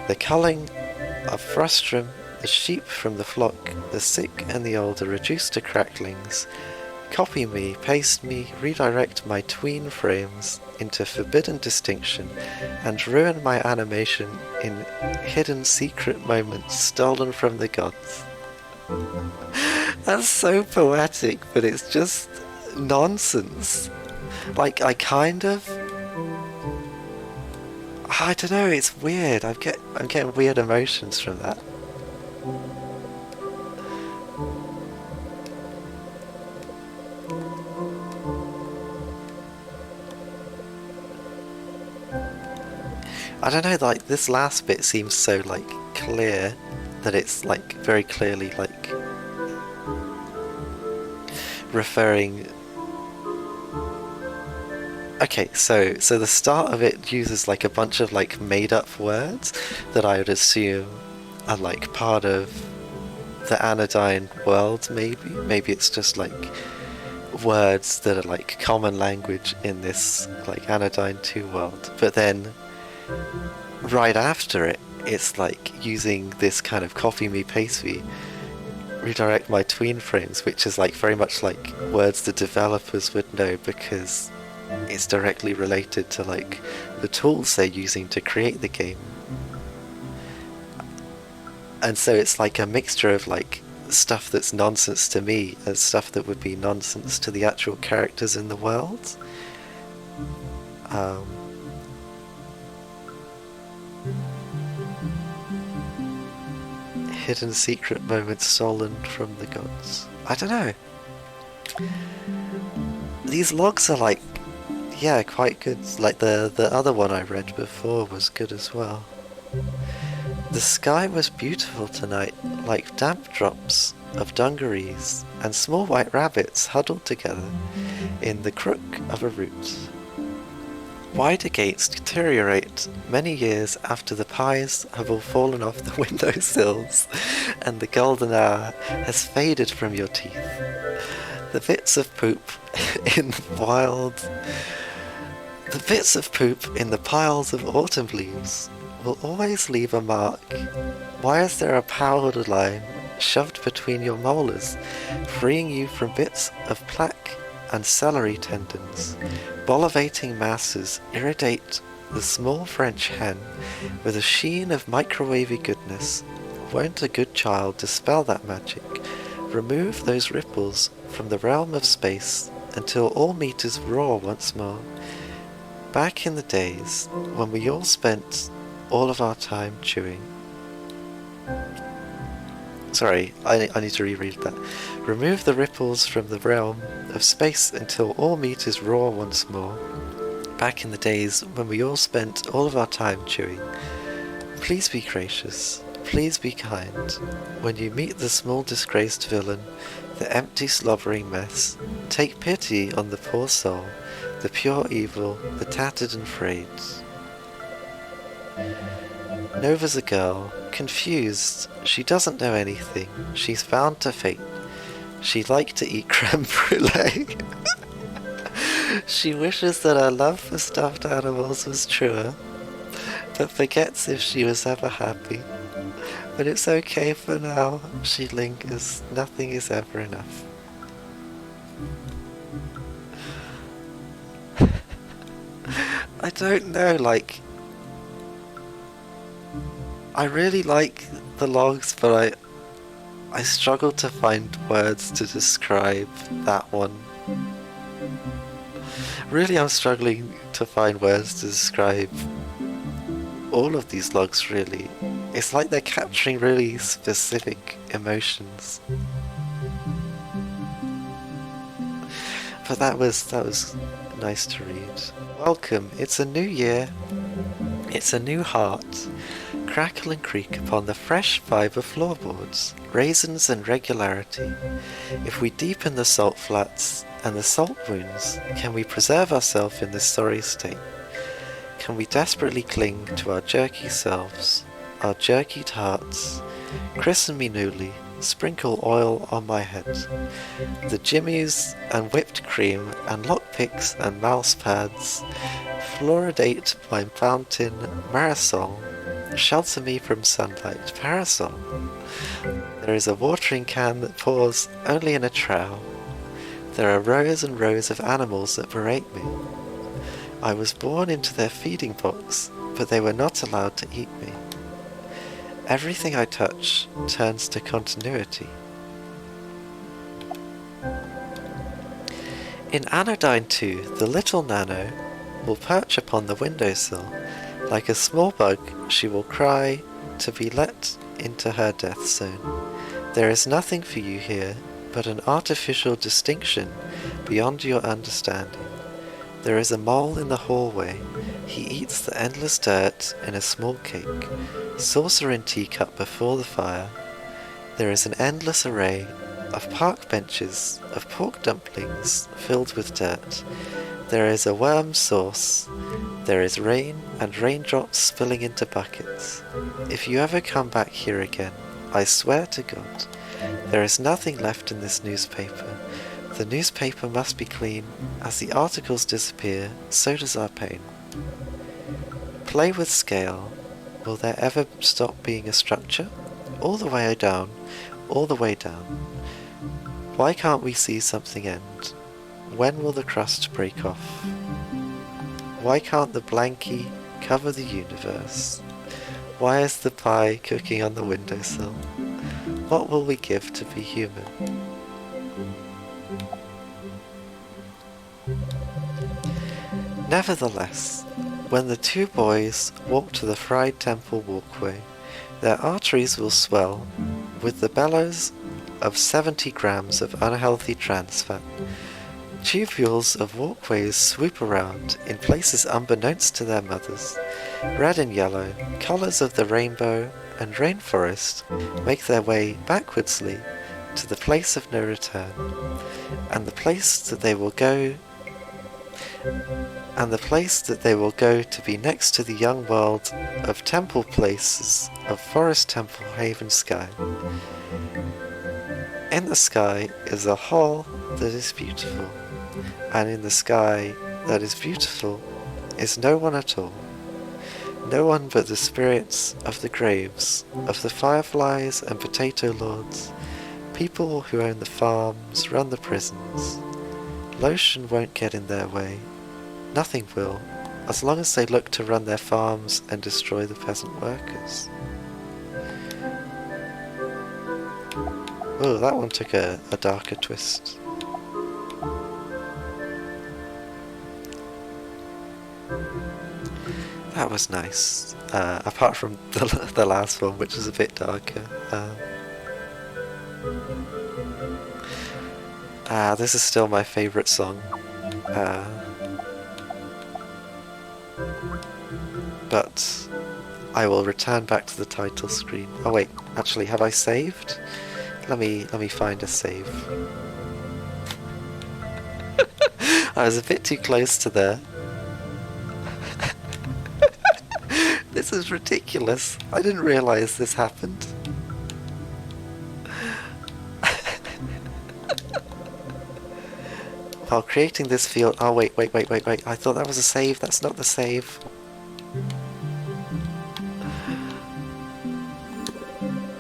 The culling of frustrum, the sheep from the flock, the sick and the old are reduced to cracklings. Copy me, paste me, redirect my tween frames into forbidden distinction, and ruin my animation in hidden secret moments stolen from the gods. That's so poetic, but it's just nonsense. Like, I don't know, it's weird. I'm getting weird emotions from that. I don't know, like, this last bit seems so, like, clear that it's, like, very clearly, like, referring... Okay, so the start of it uses, like, a bunch of, like, made-up words that I would assume are, like, part of the Anodyne world, maybe? Maybe it's just, like, words that are, like, common language in this, like, Anodyne 2 world. But then... right after it, it's like using this kind of copy me, paste me, redirect my tween frames, which is like very much like words the developers would know because it's directly related to like the tools they're using to create the game. And so it's like a mixture of like stuff that's nonsense to me and stuff that would be nonsense to the actual characters in the world. Hidden secret moments stolen from the gods. I don't know. These logs are like, yeah, quite good. Like the other one I read before was good as well. The sky was beautiful tonight, like damp drops of dungarees and small white rabbits huddled together in the crook of a root. Wide gates deteriorate many years after the pies have all fallen off the windowsills and the golden hour has faded from your teeth. The bits of poop in the piles of autumn leaves will always leave a mark. Why is there a powder line shoved between your molars, freeing you from bits of plaque and celery tendons? Bolivating masses irradiate the small French hen with a sheen of microwavy goodness. Won't a good child dispel that magic? Remove those ripples from the realm of space until all meat is raw once more. Back in the days when we all spent all of our time chewing. Sorry, I need to reread that. Remove the ripples from the realm of space until all meat is raw once more. Back in the days when we all spent all of our time chewing. Please be gracious. please be kind. When you meet the small disgraced villain, the empty slobbering mess, take pity on the poor soul, the pure evil, the tattered and frayed. Nova's a girl, confused. She doesn't know anything. She's bound to fate. She'd like to eat creme brulee. She wishes that her love for stuffed animals was truer, but forgets if she was ever happy. But it's okay for now, she lingers. Nothing is ever enough. I don't know, like... I really like the logs, but I struggle to find words to describe that one. Really, I'm struggling to find words to describe all of these logs, really. It's like they're capturing really specific emotions. But that was nice to read. Welcome, it's a new year. It's a new heart. Crackle and creak upon the fresh fibre floorboards, raisins and regularity. If we deepen the salt flats and the salt wounds, can we preserve ourselves in this sorry state? Can we desperately cling to our jerky selves, our jerkied hearts? Christen me newly, sprinkle oil on my head. The jimmies and whipped cream and lockpicks and mouse pads fluoridate my fountain marisol. Shelter me from sunlight, parasol. There is a watering can that pours only in a trowel. There are rows and rows of animals that berate me. I was born into their feeding box, but they were not allowed to eat me. Everything I touch turns to continuity. In Anodyne 2, the little Nano will perch upon the windowsill. Like a small bug, she will cry to be let into her death zone. There is nothing for you here but an artificial distinction beyond your understanding. There is a mole in the hallway. He eats the endless dirt in a small cake, saucer and teacup before the fire. There is an endless array of park benches, of pork dumplings filled with dirt. There is a worm sauce. There is rain and raindrops spilling into buckets. If you ever come back here again, I swear to God, there is nothing left in this newspaper. The newspaper must be clean. As the articles disappear, so does our pain. Play with scale. Will there ever stop being a structure? All the way down, all the way down. Why can't we see something end? When will the crust break off? Why can't the blankie cover the universe? Why is the pie cooking on the windowsill? What will we give to be human? Nevertheless, when the two boys walk to the fried temple walkway, their arteries will swell with the bellows of 70 grams of unhealthy trans fat. Tubules of walkways swoop around in places unbeknownst to their mothers. Red and yellow, colours of the rainbow and rainforest make their way backwardsly to the place of no return, and the place that they will go to be next to the young world of temple places of Forest Temple Haven Sky. In the sky is a hole that is beautiful, and in the sky that is beautiful is no one at all. No one but the spirits of the graves, of the fireflies and potato lords, people who own the farms, run the prisons. Lotion won't get in their way. Nothing will, as long as they look to run their farms and destroy the peasant workers. Oh, that one took a darker twist. That was nice, apart from the last one, which is a bit darker. This is still my favourite song. But I will return back to the title screen. Oh wait, actually, have I saved? Let me find a save. I was a bit too close to there. This is ridiculous. I didn't realize this happened. While creating this field... Oh, wait. I thought that was a save. That's not the save.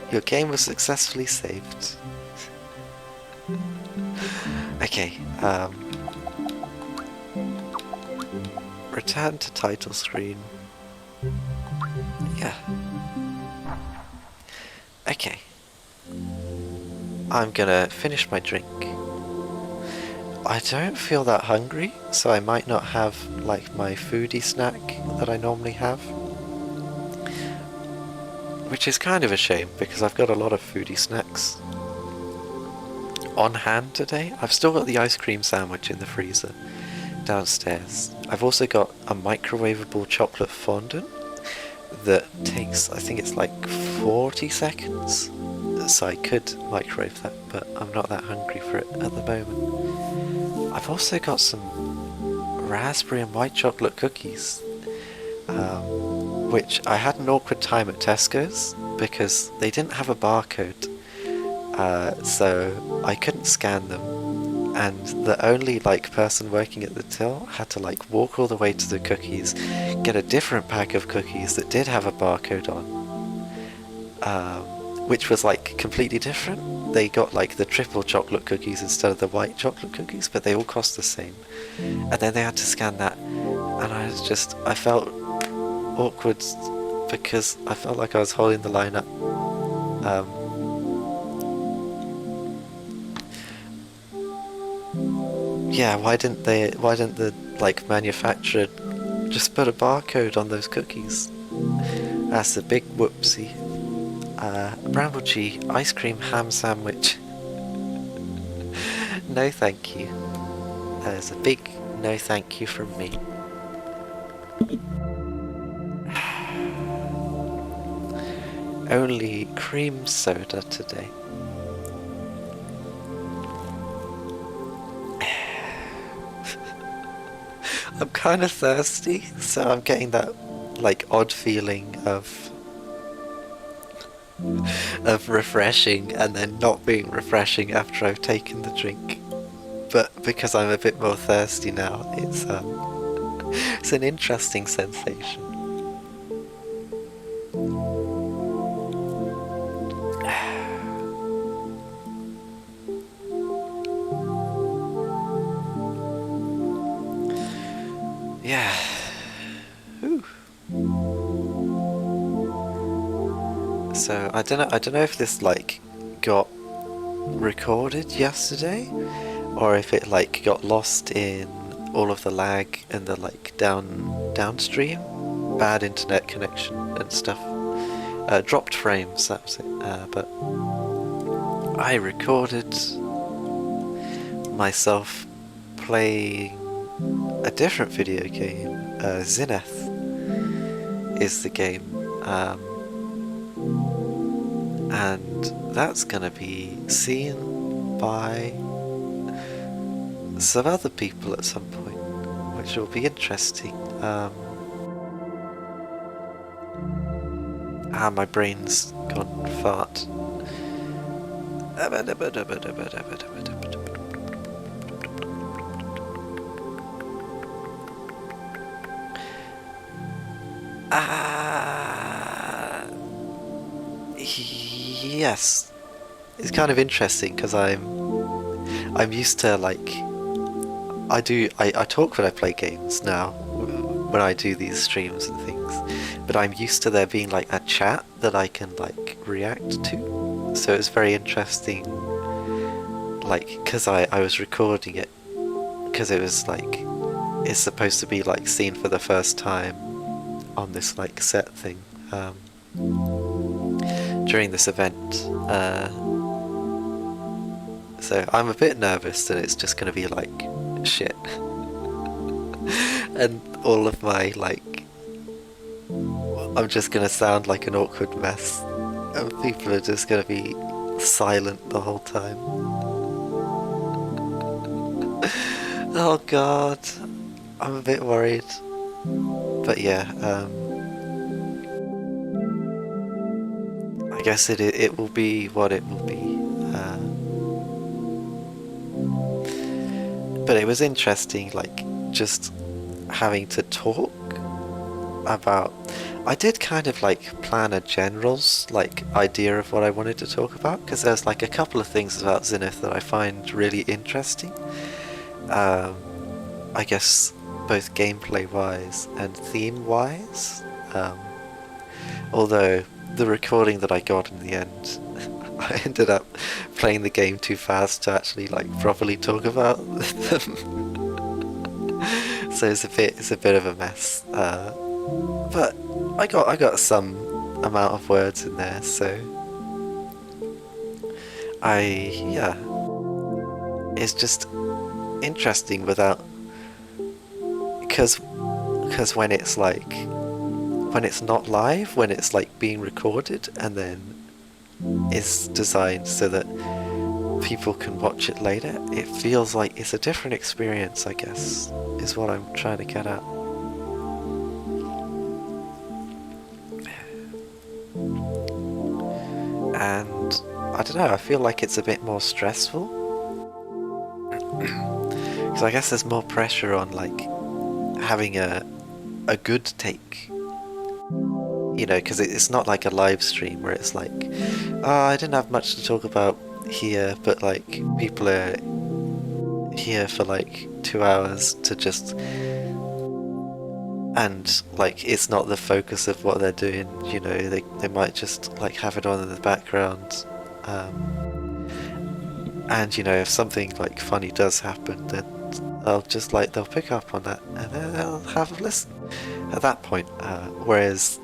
Your game was successfully saved. Okay, return to title screen. Yeah. Okay. I'm gonna finish my drink. I don't feel that hungry, so I might not have, like, my foodie snack that I normally have. Which is kind of a shame, because I've got a lot of foodie snacks on hand today. I've still got the ice cream sandwich in the freezer downstairs. I've also got a microwavable chocolate fondant that takes, I think it's like 40 seconds. So I could microwave that, but I'm not that hungry for it at the moment. I've also got some raspberry and white chocolate cookies, which I had an awkward time at Tesco's because they didn't have a barcode, so I couldn't scan them, and the only person working at the till had to walk all the way to the cookies, get a different pack of cookies that did have a barcode on, which was completely different. They got the triple chocolate cookies instead of the white chocolate cookies, but they all cost the same, and then they had to scan that, and I felt awkward because I felt like I was holding the line up. Yeah, why didn't the manufacturer just put a barcode on those cookies? That's a big whoopsie. Bramble ice cream ham sandwich. No thank you. That is a big no thank you from me. Only cream soda today. I'm kind of thirsty, so I'm getting that odd feeling of refreshing and then not being refreshing after I've taken the drink. But because I'm a bit more thirsty now, it's an interesting sensation. Yeah. Ooh. So I don't know if this got recorded yesterday, or if it got lost in all of the lag and the downstream bad internet connection and stuff. Dropped frames, that was it. But I recorded myself playing a different video game. Zenith is the game, and that's gonna be seen by some other people at some point, which will be interesting. My brain's gone fart. Yes, it's kind of interesting because I'm used to I talk when I play games now when I do these streams and things, but I'm used to there being a chat that I can react to, so it's very interesting because I was recording it because it was it's supposed to be seen for the first time on this set thing during this event, so I'm a bit nervous that it's just gonna be shit and all of my I'm just gonna sound like an awkward mess, and people are just gonna be silent the whole time. Oh God, I'm a bit worried. But yeah, I guess it will be what it will be. But it was interesting, like just having to talk about. I did kind of like plan a general's like idea of what I wanted to talk about because there's like a couple of things about Zenith that I find really interesting. Um, I guess both gameplay wise and theme wise. Um, although the recording that I got in the end, I ended up playing the game too fast to actually like properly talk about them. So it's a bit of a mess. But I got some amount of words in there, so yeah, it's just interesting without because when it's not live, when it's like being recorded and then it's designed so that people can watch it later, it feels like it's a different experience, I guess, is what I'm trying to get at. And I don't know, I feel like it's a bit more stressful. Because I guess there's more pressure on like having a good take. You know, because it's not like a live stream where it's like, oh, I didn't have much to talk about here, but like people are here for like 2 hours to just, and like it's not the focus of what they're doing, you know, they might just like have it on in the background. And you know, if something like funny does happen, then they'll pick up on that and then they'll have a listen at that point. Whereas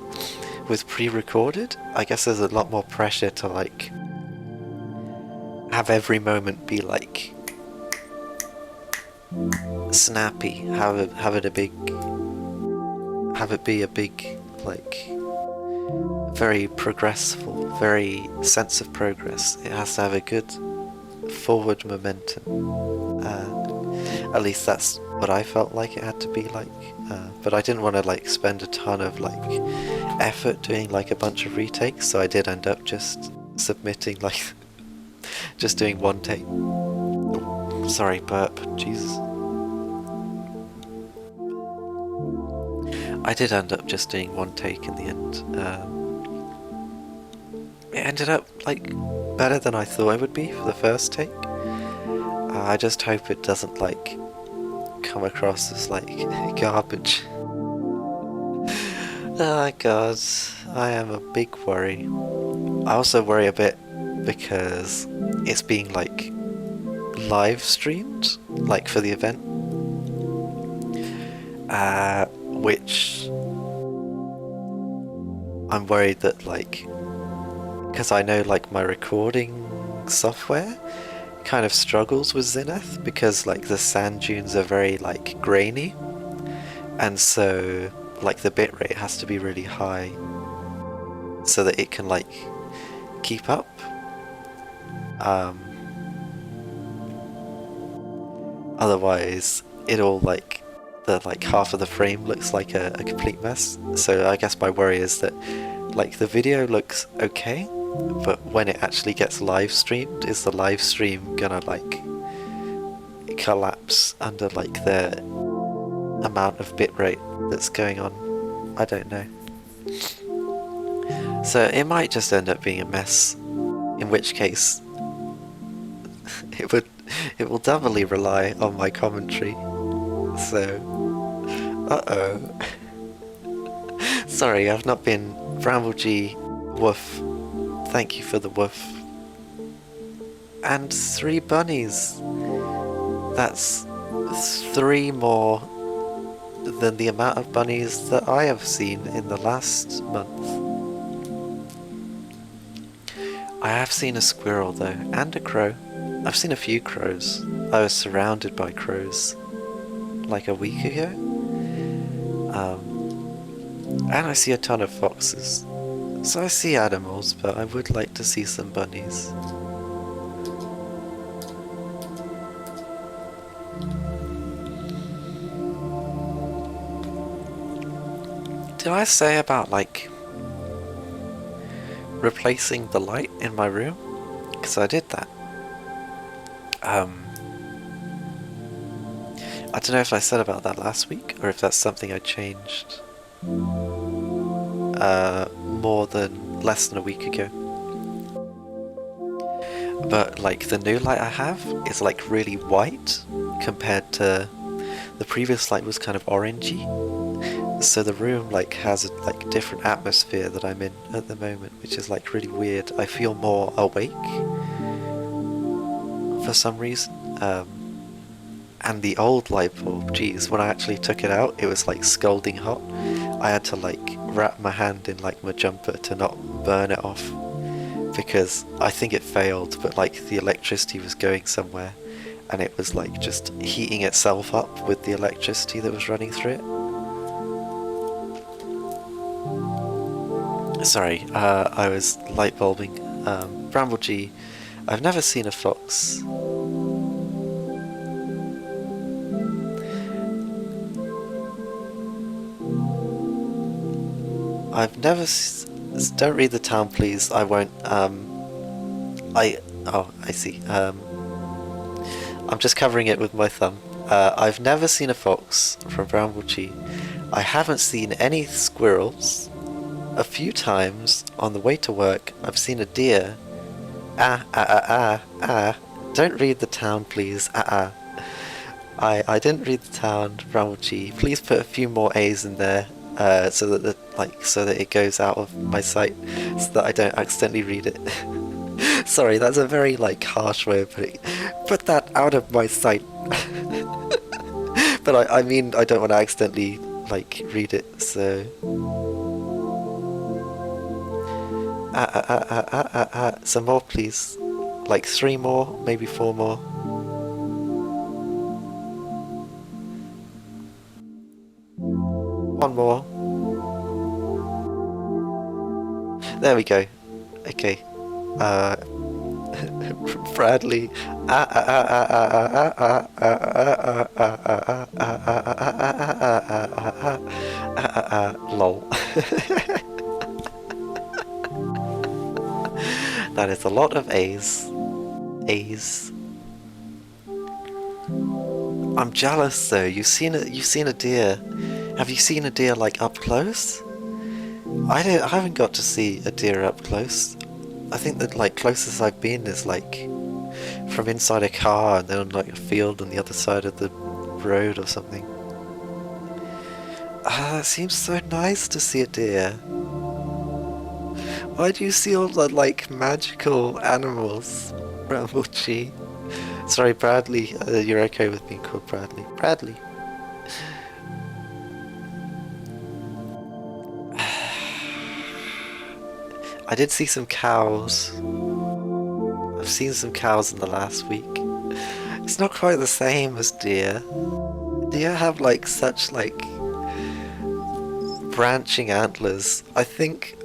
with pre-recorded, I guess there's a lot more pressure to like have every moment be like snappy, have it be a big like very progressful, very sense of progress. It has to have a good forward momentum. At least that's what I felt like it had to be like. But I didn't want to like spend a ton of like effort doing like a bunch of retakes, so I did end up just submitting like just doing one take. Oh, sorry, burp. Jesus. I did end up just doing one take in the end. It ended up like better than I thought it would be for the first take. I just hope it doesn't like come across as like garbage. Oh God, I am a big worry. I also worry a bit because it's being like live streamed, like for the event, which I'm worried that like, because I know like my recording software kind of struggles with Zenith because like the sand dunes are very like grainy, and so like the bitrate has to be really high so that it can like keep up. Otherwise it'll like the like half of the frame looks like a complete mess. So I guess my worry is that like the video looks okay, but when it actually gets live streamed, is the live stream gonna like collapse under like the amount of bitrate that's going on? I don't know. So it might just end up being a mess, in which case it will doubly rely on my commentary. So uh-oh. Sorry, I've not been Bramble G. Woof. Thank you for the woof. And 3 bunnies. That's 3 more than the amount of bunnies that I have seen in the last month. I have seen a squirrel though, and a crow. I've seen a few crows. I was surrounded by crows like a week ago. And I see a ton of foxes. So I see animals, but I would like to see some bunnies. Did I say about, like, replacing the light in my room? Because I did that. I don't know if I said about that last week, or if that's something I changed less than a week ago. But, like, the new light I have is, like, really white compared to the previous light was kind of orangey. So the room, like, has a, like, different atmosphere that I'm in at the moment, which is, like, really weird. I feel more awake for some reason. And the old light bulb, geez, when I actually took it out, it was, like, scalding hot. I had to, like, wrap my hand in, like, my jumper to not burn it off, because I think it failed, but, like, the electricity was going somewhere, and it was, like, just heating itself up with the electricity that was running through it. Sorry, I was light bulbing. Bramble G, I've never seen a fox. I've never. Don't read the town, please. I won't. Oh, I see. I'm just covering it with my thumb. I've never seen a fox from Bramble G. I haven't seen any squirrels. A few times on the way to work, I've seen a deer. Don't read the town, please. I didn't read the town, Bramble G. Please put a few more A's in there, so that it goes out of my sight, so that I don't accidentally read it. Sorry, that's a very, like, harsh way of putting it. Put that out of my sight. But I mean, I don't want to accidentally, like, read it, so... Some more, please. Like 3 more, maybe 4 more. One more. There we go. Okay. Bradley. Lol. That is a lot of A's. A's. I'm jealous though. You've seen a deer. Have you seen a deer, like, up close? I haven't got to see a deer up close. I think that, like, closest I've been is, like, from inside a car and then on, like, a field on the other side of the road or something. It seems so nice to see a deer. Why do you see all the, like, magical animals, Bramble G? Sorry, Bradley, you're okay with being called Bradley. Bradley. I did see some cows. I've seen some cows in the last week. It's not quite the same as deer. Deer have, like, such, like, branching antlers. I think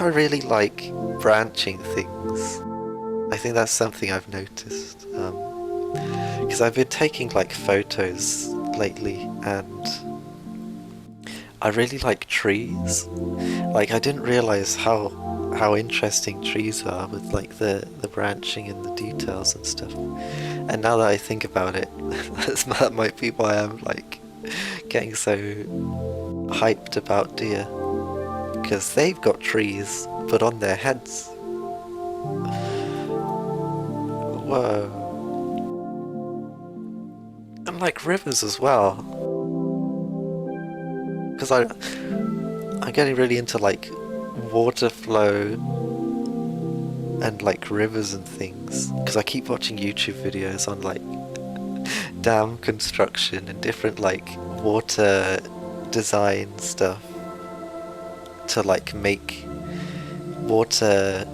I really like branching things. I think that's something I've noticed. Because I've been taking, like, photos lately, and I really like trees. Like, I didn't realize how interesting trees are with, like, the branching and the details and stuff. And now that I think about it, that might be why I'm, like, getting so hyped about deer. Because they've got trees, but on their heads. Whoa. And, like, rivers as well. Because I'm getting really into, like, water flow and, like, rivers and things. Because I keep watching YouTube videos on, like, dam construction and different, like, water design stuff to, like, make water,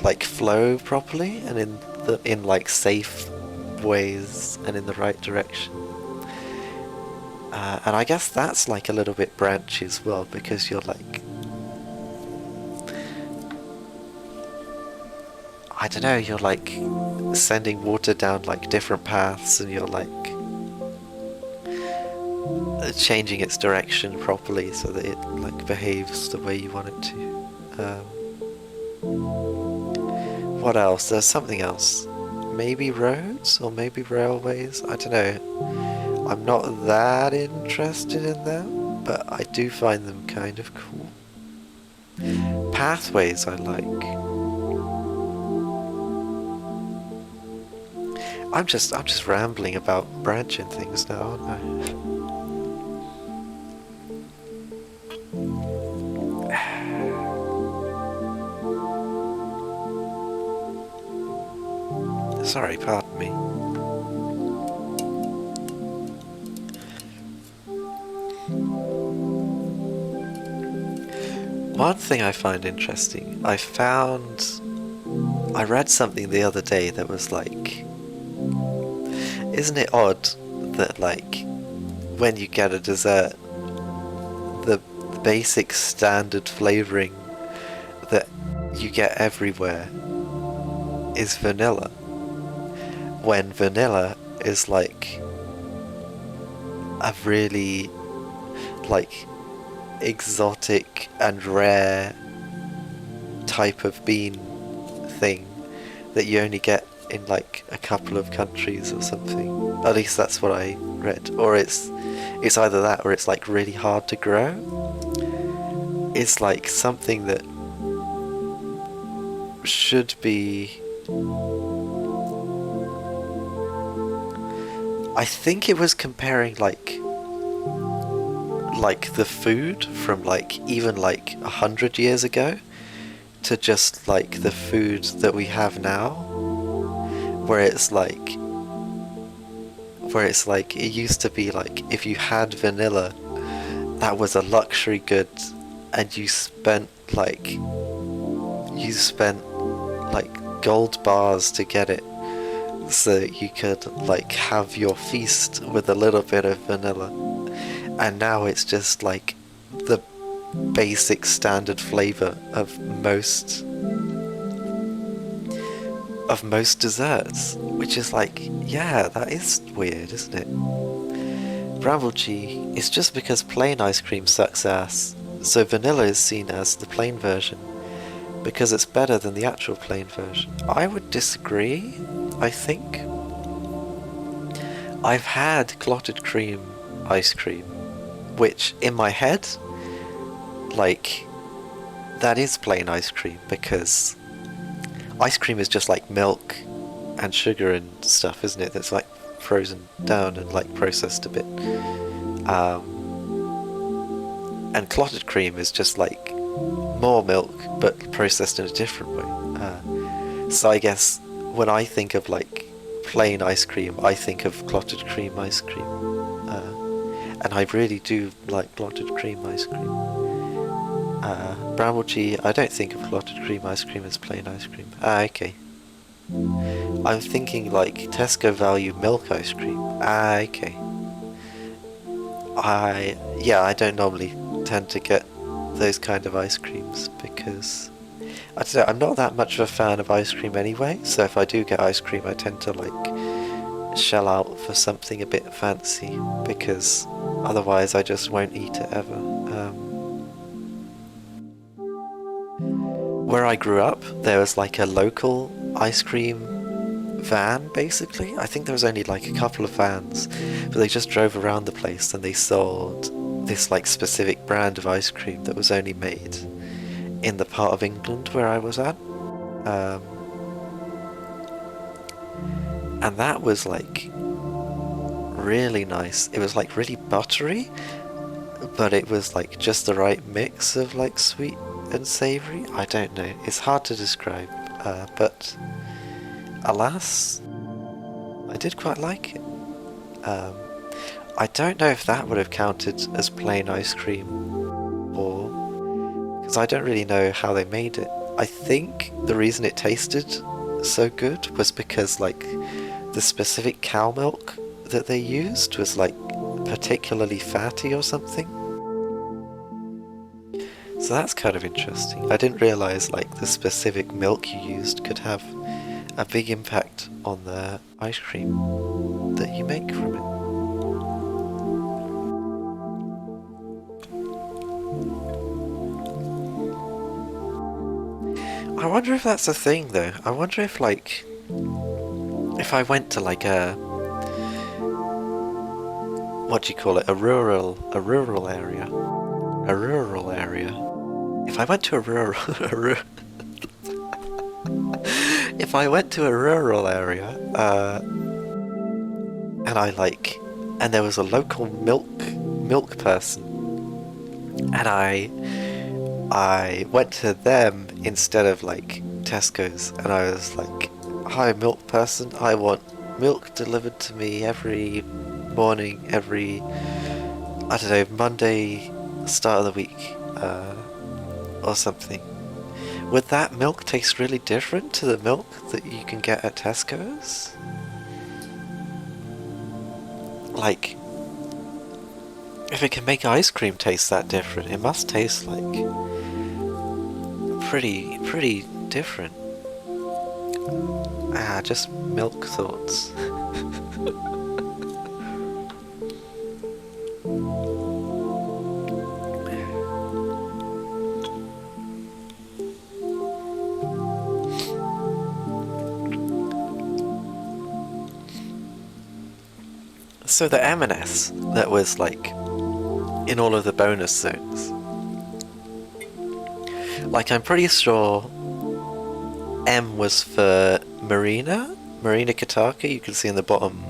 like, flow properly and in like, safe ways and in the right direction. And I guess that's like a little bit branchy as well, because you're like, I don't know, you're like sending water down like different paths, and you're like changing its direction properly so that it like behaves the way you want it to. What else? There's something else. Maybe roads or maybe railways? I don't know. I'm not that interested in them, but I do find them kind of cool. Pathways I like. I'm just rambling about branching things now, aren't I? Sorry, pardon me. One thing I find interesting, I read something the other day that was like, isn't it odd that like when you get a dessert, the basic standard flavoring that you get everywhere is vanilla, when vanilla is like a really like exotic and rare type of bean thing that you only get in like a couple of countries or something. At least that's what I read. Or it's either that or it's like really hard to grow. It's like something that should be, I think it was comparing like the food from like even like 100 years ago to just like the food that we have now, where it's like it used to be like if you had vanilla, that was a luxury good, and you spent like gold bars to get it, so you could like have your feast with a little bit of vanilla. And now it's just like the basic standard flavor of most desserts, which is like, yeah, that is weird, isn't it? Bramble is just because plain ice cream sucks ass, so vanilla is seen as the plain version because it's better than the actual plain version. I would disagree, I think. I've had clotted cream ice cream, which in my head, like, that is plain ice cream, because ice cream is just like milk and sugar and stuff, isn't it? That's like frozen down and like processed a bit. And clotted cream is just like more milk but processed in a different way. So I guess when I think of like plain ice cream, I think of clotted cream ice cream. And I really do like clotted cream ice cream. Bramble, I don't think of clotted cream ice cream as plain ice cream. Okay. I'm thinking like Tesco value milk ice cream. Okay. I don't normally tend to get those kind of ice creams because I don't know, I'm not that much of a fan of ice cream anyway, so if I do get ice cream I tend to like shell out for something a bit fancy, because otherwise I just won't eat it ever. Where I grew up, there was like a local ice cream van, basically. I think there was only like a couple of vans, but they just drove around the place and they sold this like specific brand of ice cream that was only made in the part of England where I was at. And that was like really nice. It was like really buttery, but it was like just the right mix of like sweet and savoury. I don't know, it's hard to describe, but alas, I did quite like it. I don't know if that would have counted as plain ice cream, or because I don't really know how they made it. I think the reason it tasted so good was because like the specific cow milk that they used was like particularly fatty or something. So that's kind of interesting. I didn't realize like the specific milk you used could have a big impact on the ice cream that you make from it. I wonder if that's a thing though. I wonder if like if I went to like a what do you call it? A rural area. A rural area. If I went to a rural if I went to a rural area, and I like, and there was a local milk person, and I went to them instead of like Tesco's, and I was like, "Hi, milk person, I want milk delivered to me every morning, every I don't know Monday, start of the week, or something." Would that milk taste really different to the milk that you can get at Tesco's? Like, if it can make ice cream taste that different, it must taste like pretty different. Just milk thoughts. So the M&S that was like in all of the bonus zones, like I'm pretty sure M was for Marina Kataka. You can see in the bottom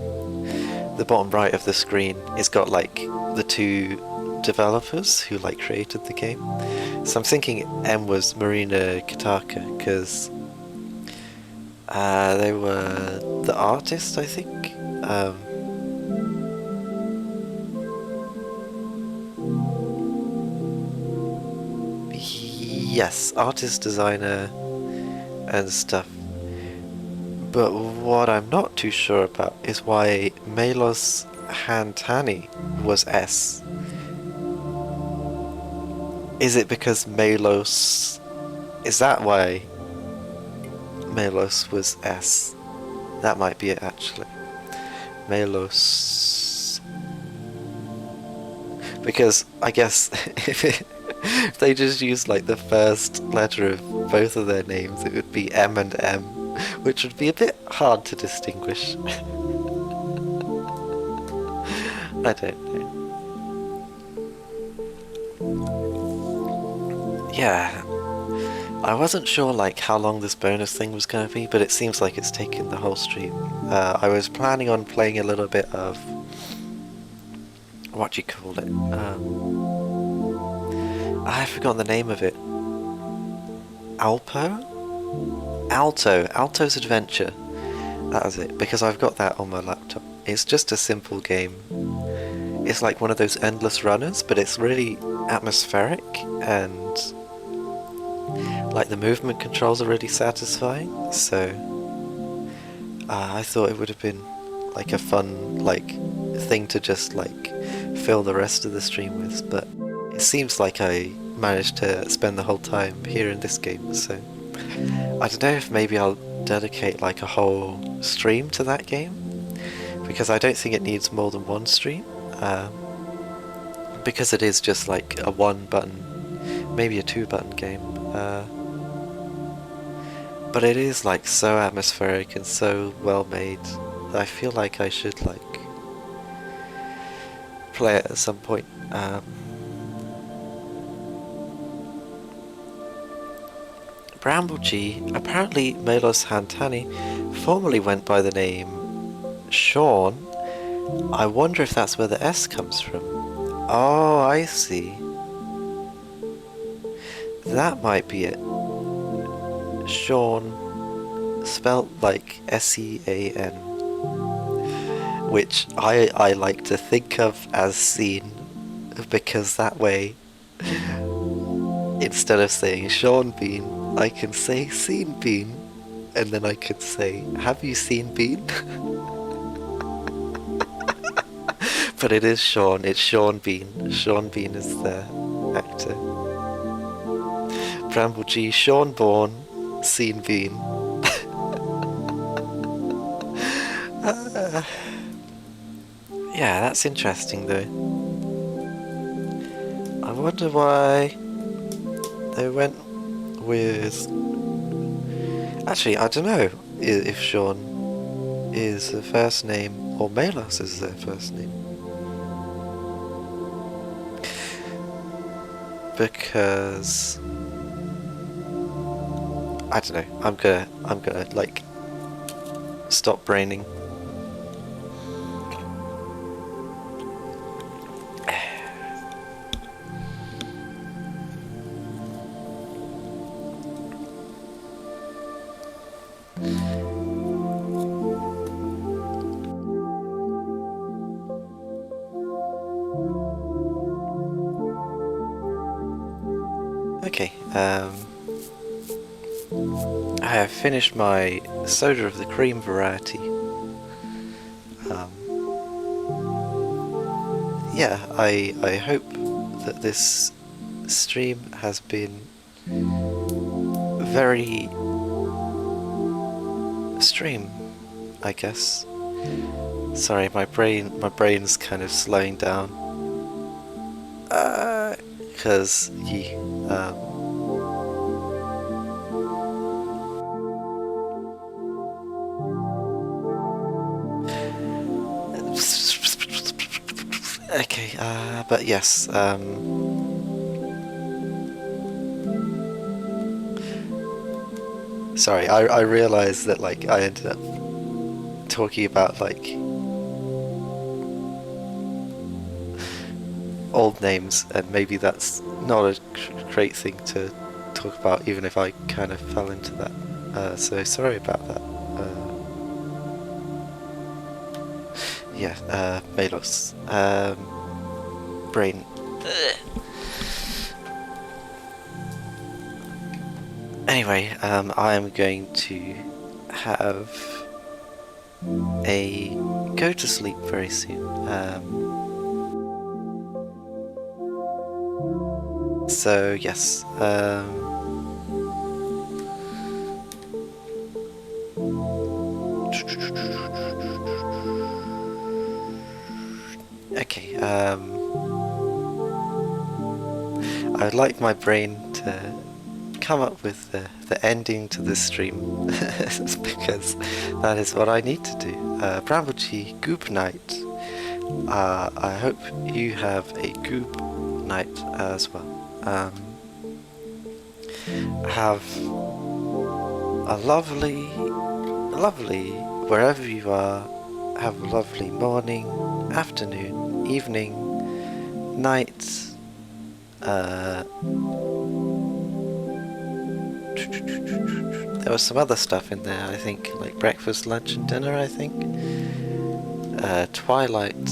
right of the screen, it's got like the two developers who like created the game. So I'm thinking M was Marina Kataka because they were the artist, I think. Yes, artist, designer, and stuff. But what I'm not too sure about is why Melos Hantani was S. Is it because Melos... Is that why Melos was S? That might be it, actually. Melos... Because, I guess, if they just used like the first letter of both of their names, it would be M and M, which would be a bit hard to distinguish. I don't know. Yeah, I wasn't sure like how long this bonus thing was going to be, but it seems like it's taken the whole stream. I was planning on playing a little bit of what do you call it? I forgot the name of it. Alto's Adventure. That was it, because I've got that on my laptop. It's just a simple game. It's like one of those endless runners, but it's really atmospheric, and like the movement controls are really satisfying, so I thought it would have been like a fun like thing to just like fill the rest of the stream with, but it seems like I managed to spend the whole time here in this game, so I don't know if maybe I'll dedicate like a whole stream to that game, because I don't think it needs more than one stream, because it is just like a one button, maybe a two button game, but it is like so atmospheric and so well made that I feel like I should like play it at some point. Bramblebee, apparently Melos Hantani formerly went by the name Sean. I wonder if that's where the S comes from. Oh, I see. That might be it. Sean, spelt like S-E-A-N, which I like to think of as Scene, because that way, instead of saying Sean Bean, I can say Scene Bean, and then I could say, have you seen Bean? But it is Sean. It's Sean Bean. Sean Bean is the actor. Bramble G. Sean Bourne. Scene Bean. Yeah, that's interesting though. I wonder why they went with... Actually, I don't know if Sean is the first name or Melos is their first name. Because I don't know. I'm gonna like stop braining. Okay, I have finished my soda of the cream variety. Yeah, I hope that this stream has been very stream, I guess. Sorry, my brain's kind of slowing down. Because okay, but yes, sorry, I realised that like I ended up talking about like old names, and maybe that's not a great thing to talk about, even if I kind of fell into that. So sorry about that. Yeah, Melos. Brain. Anyway, I am going to have a go to sleep very soon. So yes, okay, I'd like my brain to come up with the ending to this stream because that is what I need to do. Bramblechee, good night. I hope you have a good night as well. Have a lovely, wherever you are, have a lovely morning, afternoon, evening, night. There was some other stuff in there, I think, like breakfast, lunch, and dinner, I think. Twilight,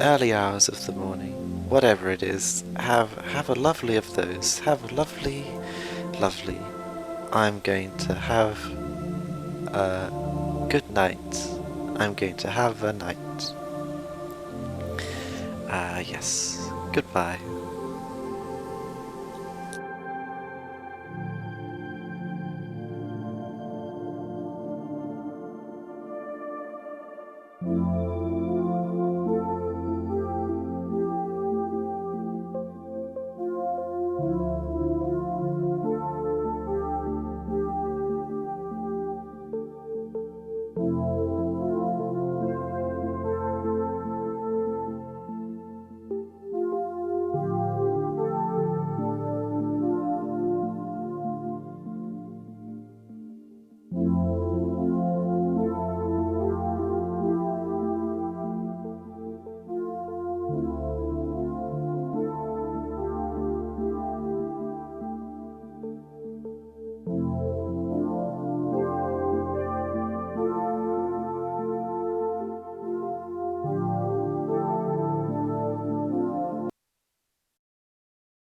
early hours of the morning, whatever it is, have a lovely of those. Have a lovely. I'm going to have a good night. I'm going to have a night. Yes. Goodbye.